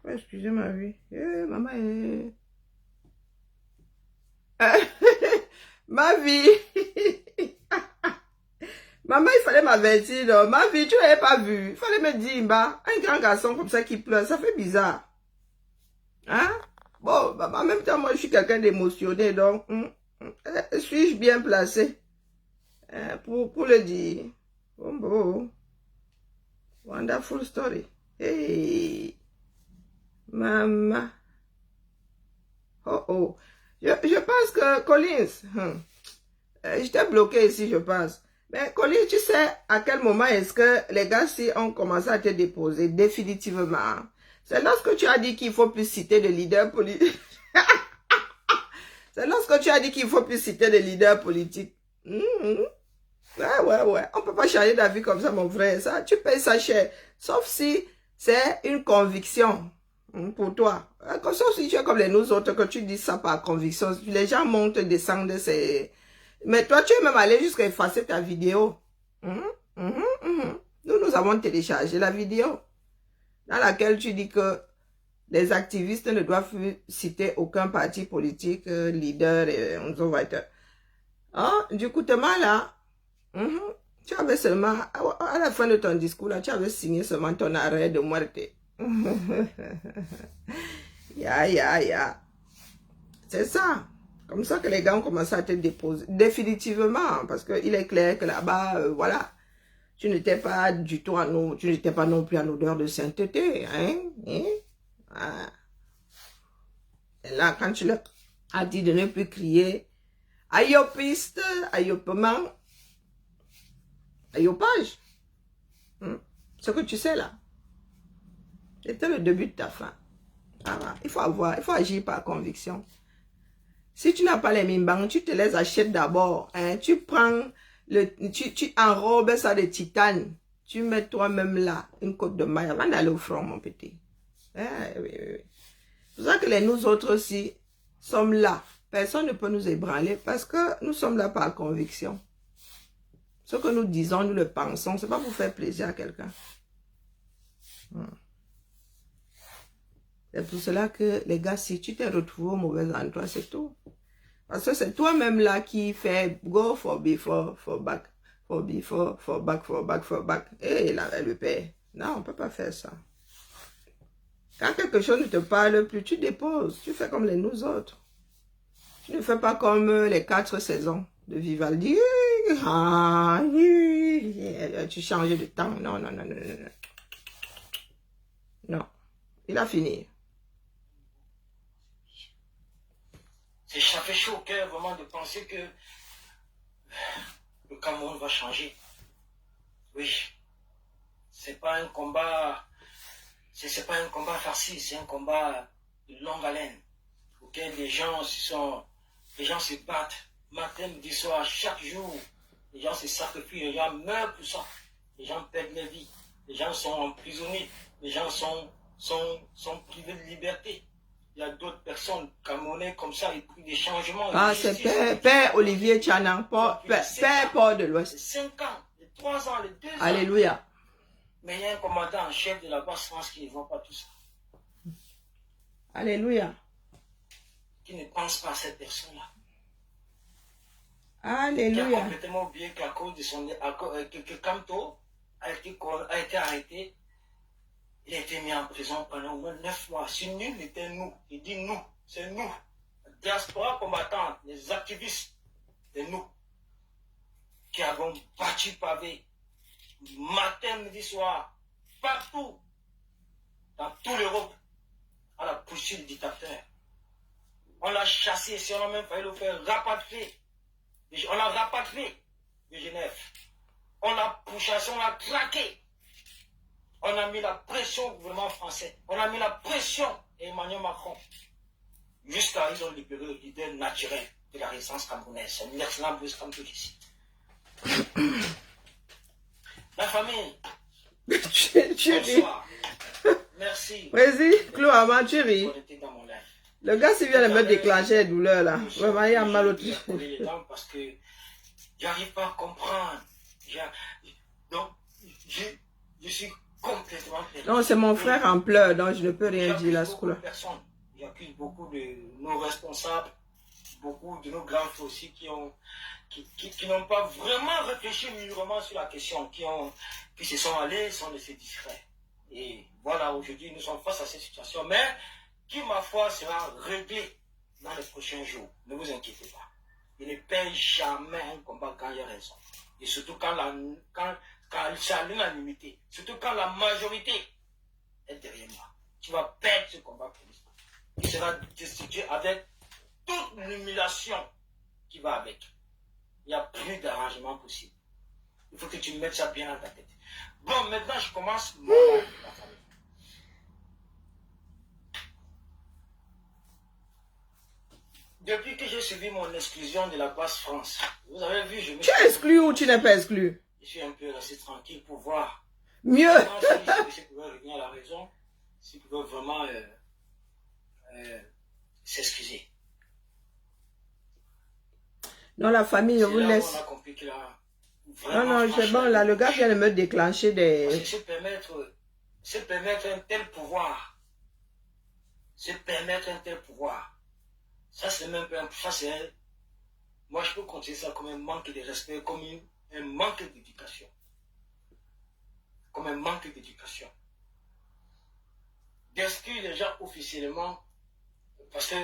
Excusez ma vie. Maman, ma vie. Maman, il fallait m'avertir. Ma vie, tu n'avais pas vu. Il fallait me dire, bah, un grand garçon comme ça qui pleure, ça fait bizarre. Hein? Bon, bah, en même temps, moi, je suis quelqu'un d'émotionné, donc, suis-je bien placé pour le dire? Bon. Wonderful story. Hey, maman. Oh, oh. Je pense que Collins, je t'ai bloqué ici, je pense. Mais Collins, tu sais à quel moment est-ce que les gars si ont commencé à te déposer définitivement? C'est lorsque tu as dit qu'il ne faut plus citer de leaders politiques. C'est lorsque tu as dit qu'il ne faut plus citer de leaders politiques. Ouais. On ne peut pas changer d'avis comme ça, mon frère. Ça, tu payes ça cher. Sauf si c'est une conviction pour toi. Sauf si tu es comme les nous autres, que tu dis ça par conviction. Les gens montent, descendent. Mais toi, tu es même allé jusqu'à effacer ta vidéo. Nous avons téléchargé la vidéo dans laquelle tu dis que les activistes ne doivent plus citer aucun parti politique, leader et so weiter. Du coup, là, tu avais seulement, à la fin de ton discours, là, tu avais signé seulement ton arrêt de muerte. Ya. C'est ça. Comme ça que les gars ont commencé à te déposer. Définitivement. Parce qu'il est clair que là-bas, voilà. Tu n'étais pas du tout tu n'étais pas non plus en odeur de sainteté. Et là, quand tu leur as dit de ne plus crier ayopiste, ayopement, ayopage. Ce que tu sais là. C'était le début de ta fin. Il faut agir par conviction. Si tu n'as pas les mimbang, tu te les achètes d'abord. Tu prends, tu enrobes ça de titane. Tu mets toi-même là une côte de maille avant d'aller au front, mon petit. Oui. C'est pour ça que nous autres aussi sommes là. Personne ne peut nous ébranler parce que nous sommes là par conviction. Ce que nous disons, nous le pensons. Ce n'est pas pour faire plaisir à quelqu'un. C'est pour cela que les gars, si tu t'es retrouvé au mauvais endroit, c'est tout. Parce que c'est toi-même là qui fait go for before, for back, for before, for back, for back, for back. Et là, le père. Non, on ne peut pas faire ça. Quand quelque chose ne te parle plus, tu déposes. Tu fais comme nous autres. Tu ne fais pas comme les 4 saisons de Vivaldi. Tu changes de temps. Non. Non. Il a fini. Ça fait chaud au cœur vraiment de penser que le Cameroun va changer. Oui. C'est pas un combat. C'est pas un combat facile, c'est un combat de longue haleine. Auquel les gens se battent matin, midi, soir, chaque jour. Les gens se sacrifient, les gens meurent pour ça. Les gens perdent leur vie. Les gens sont emprisonnés. Les gens sont privés de liberté. Il y a d'autres personnes camerounais comme ça, et puis des changements. C'est Père Olivier Tchanan, Père Paul de l'Ouest. 5 ans, les 3 ans, les 2 ans. Alléluia. Mais il y a un commandant en chef de la Basse-France qui ne voit pas tout ça. Alléluia. Qui ne pense pas à cette personne-là. Alléluia. Qui a complètement oublié qu'à cause de que Kamto a été arrêté. Il a été mis en prison pendant au moins 9 mois. Si nul n'était nous, il dit nous, c'est nous, la diaspora combattante, les activistes, c'est nous qui avons battu pavé, matin, midi, soir, partout, dans toute l'Europe, à la poursuite du dictateur. On l'a chassé, si on a même failli le faire rapatrier. On l'a rapatrié de Genève. On l'a pourchassé, on l'a traqué. On a mis la pression au gouvernement français. On a mis la pression à Emmanuel Macron. Jusqu'à ils ont libéré le leader naturel de la résistance camerounaise. C'est un excellent bus comme tout ici. La famille. Bonsoir. Merci. Vas-y, Chloé, tu ris. Le gars, s'il vient de me déclencher les douleurs là. Vraiment, il y a mal au truc. Parce que j'arrive pas à comprendre. Donc, je suis complètement perdu. Non, c'est mon frère en pleurs, donc je ne peux rien dire là, ce coup-là. J'accuse beaucoup de nos responsables, beaucoup de nos grands frères aussi qui n'ont pas vraiment réfléchi mûrement sur la question, qui se sont allés, sont laissés discrets. Et voilà, aujourd'hui, nous sommes face à cette situation, mais qui, ma foi, sera réglée dans les prochains jours. Ne vous inquiétez pas. Il ne paye jamais un combat quand il y a raison. Et surtout quand c'est à l'unanimité, surtout quand la majorité est derrière moi. Tu vas perdre ce combat pour l'histoire. Tu seras destitué avec toute l'humiliation qui va avec. Il n'y a plus d'arrangement possible. Il faut que tu mettes ça bien dans ta tête. Bon, maintenant, je commence mon live de la famille. Depuis que j'ai suivi mon exclusion de la base France, vous avez vu, je me Tu es exclu ou tu n'es pas exclu? Je suis un peu resté tranquille pour voir. Mieux. Si je pouvais revenir à la raison, si je pouvais vraiment s'excuser. Non, la famille, je vous laisse. On a compris qu'il a non, c'est bon, là, le gars vient de me déclencher des... Parce que se permettre un tel pouvoir, ça c'est même pas moi je peux considérer ça comme un manque de respect, comme un manque d'éducation. Comme un manque d'éducation. D'exclure les gens officiellement, parce que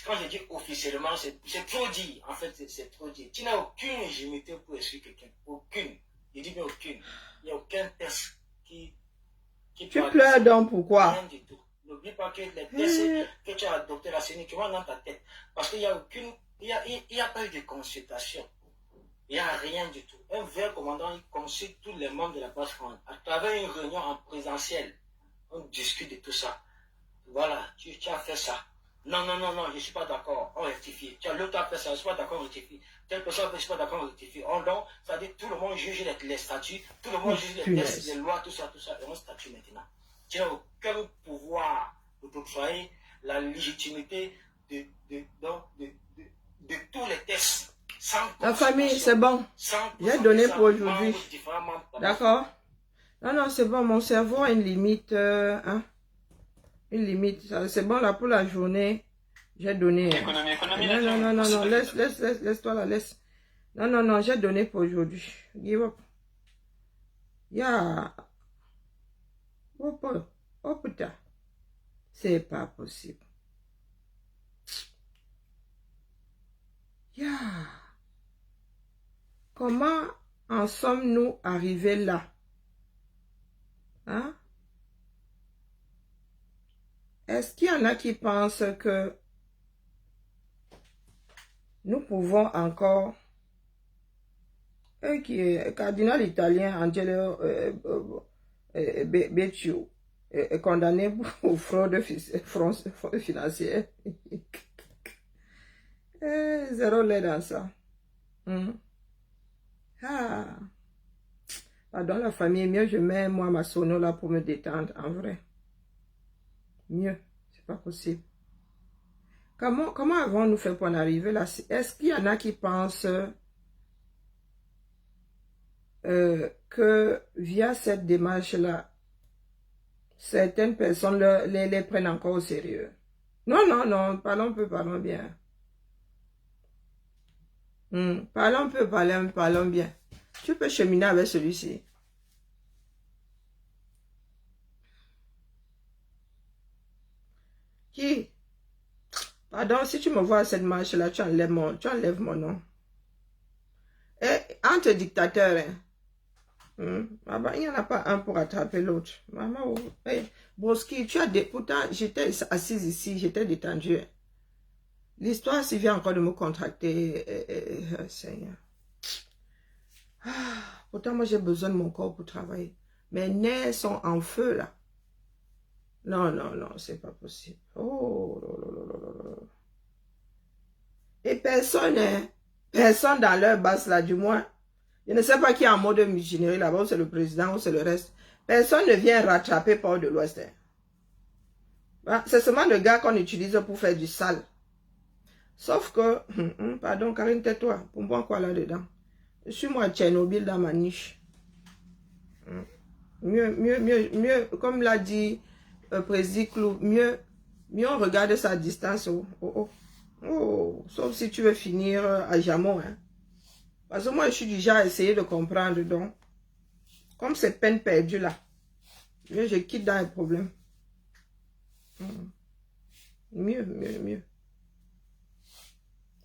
quand je dis officiellement, c'est trop dit. En fait, c'est trop dit. Tu n'as aucune légitimité pour exclure quelqu'un. Aucune. Je dis bien aucune. Il n'y a aucun test qui tu pleures donc pourquoi? Rien du tout. N'oublie pas que les tests que tu as adoptés là, c'est uniquement dans ta tête. Parce qu'il n'y a aucune. Il n'y a pas eu de consultation. Il n'y a rien du tout. Un vrai commandant, il consulte tous les membres de la base France. À travers une réunion en présentiel, on discute de tout ça. Voilà, tu as fait ça. Non, je ne suis pas d'accord, on rectifie. L'autre a fait ça, je ne suis pas d'accord, on rectifie. Telle personne, je ne suis pas d'accord, on rectifie. Donc, ça dit tout le monde juge les statuts, tout le monde juge les textes, les lois, tout ça, et on statue maintenant. Tu n'as aucun pouvoir de t'octroyer la légitimité de tous les textes. La famille, c'est bon. J'ai donné pour aujourd'hui. D'accord? Non, c'est bon, mon cerveau a une limite, hein? Une limite, c'est bon là pour la journée. J'ai donné. Non, laisse-toi là, laisse. Non, j'ai donné pour aujourd'hui. Give up. Yeah. Oh putain. C'est pas possible. Yeah. Comment en sommes-nous arrivés là? Hein? Est-ce qu'il y en a qui pensent que nous pouvons encore, qui est cardinal italien Angelo Becciu, est condamné pour fraude financière. Zéro lait dans ça. Pardon la famille, mieux je mets moi ma sono là pour me détendre, en vrai. Mieux, c'est pas possible. Comment avons-nous fait pour en arriver là? Est-ce qu'il y en a qui pensent que via cette démarche-là, certaines personnes les prennent encore au sérieux? Non, parlons bien. Parlons bien. Tu peux cheminer avec celui-ci. Qui? Pardon, si tu me vois à cette marche-là, tu enlèves mon nom. Et entre dictateurs, hein? Il n'y en a pas un pour attraper l'autre. Maman, hey, Broski, pourtant, j'étais assise ici, j'étais détendue. L'histoire s'y vient encore de me contracter, Seigneur. Pourtant, moi, j'ai besoin de mon corps pour travailler. Mes nerfs sont en feu, là. Non, c'est pas possible. Oh, et personne dans leur base là, du moins. Je ne sais pas qui est en mode mutinerie là-bas, ou c'est le président, ou c'est le reste. Personne ne vient rattraper Port de l'Ouest. C'est seulement le gars qu'on utilise pour faire du sale. Sauf que, pardon, Karine, tais-toi. Pour moi, quoi là-dedans? Je suis moi Tchernobyl dans ma niche. Mieux, comme l'a dit Président Clou, mieux on regarde sa distance. Sauf si tu veux finir à Jamon. Hein. Parce que moi, je suis déjà à essayer de comprendre. Donc, comme c'est peine perdue là, je quitte dans les problèmes. Mieux.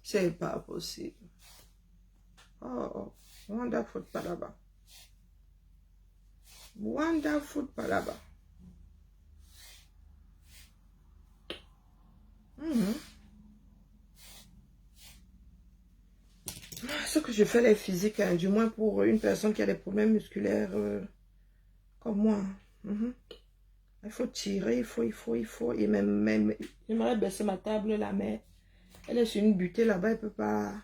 C'est pas possible. Wonderful Palaba. Wonderful Palaba. ce que je fais les physiques, hein, du moins pour une personne qui a des problèmes musculaires comme moi. Il faut tirer, il faut. Et même j'aimerais baisser ma table là, mais elle est sur une butée là-bas, elle ne peut pas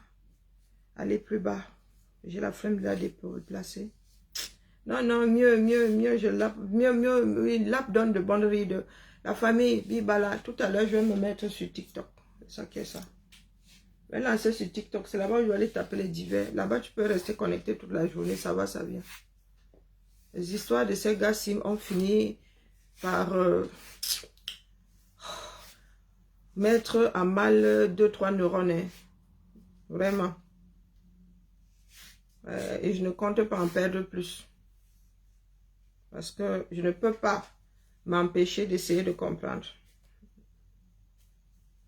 aller plus bas. J'ai la flemme de la déplacer. Non, non, mieux, je lappe, oui, lappe donne de bonnes rides. La famille, Bibala, tout à l'heure, je vais me mettre sur TikTok. C'est ça qui est ça. Je vais lancer sur TikTok, c'est là-bas où je vais aller taper les divers. Là-bas, tu peux rester connecté toute la journée, ça va, ça vient. Les histoires de ces gars-ci ont fini par mettre à mal 2-3 neurones. Hein. Vraiment. Et je ne compte pas en perdre plus. Parce que je ne peux pas m'empêcher d'essayer de comprendre.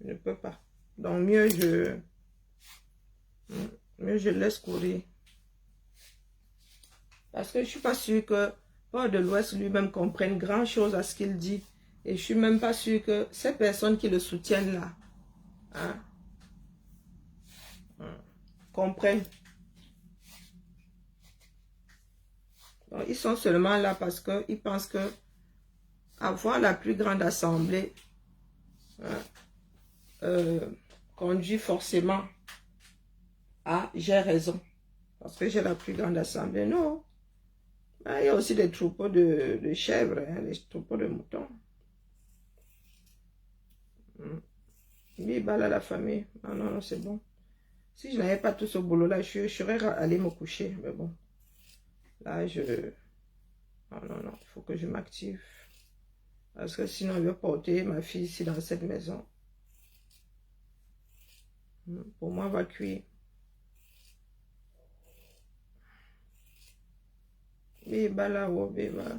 Je ne peux pas. Donc mieux je laisse courir. Parce que je ne suis pas sûre que Paul de l'Ouest lui-même comprenne grand chose à ce qu'il dit. Et je ne suis même pas sûre que ces personnes qui le soutiennent là, hein, comprennent. Donc, ils sont seulement là parce qu'ils pensent que avoir la plus grande assemblée conduit forcément à j'ai raison. Parce que j'ai la plus grande assemblée. Non. Il y a aussi des troupeaux de chèvres, hein, des troupeaux de moutons. Oui, bah là, la famille. Non, non, non, c'est bon. Si je n'avais pas tout ce boulot-là, je serais allé me coucher. Mais bon, là, non, non, non, il faut que je m'active. Parce que sinon, je vais porter ma fille ici dans cette maison. Pour moi, elle va cuire. Oui, bah là, oh, bah.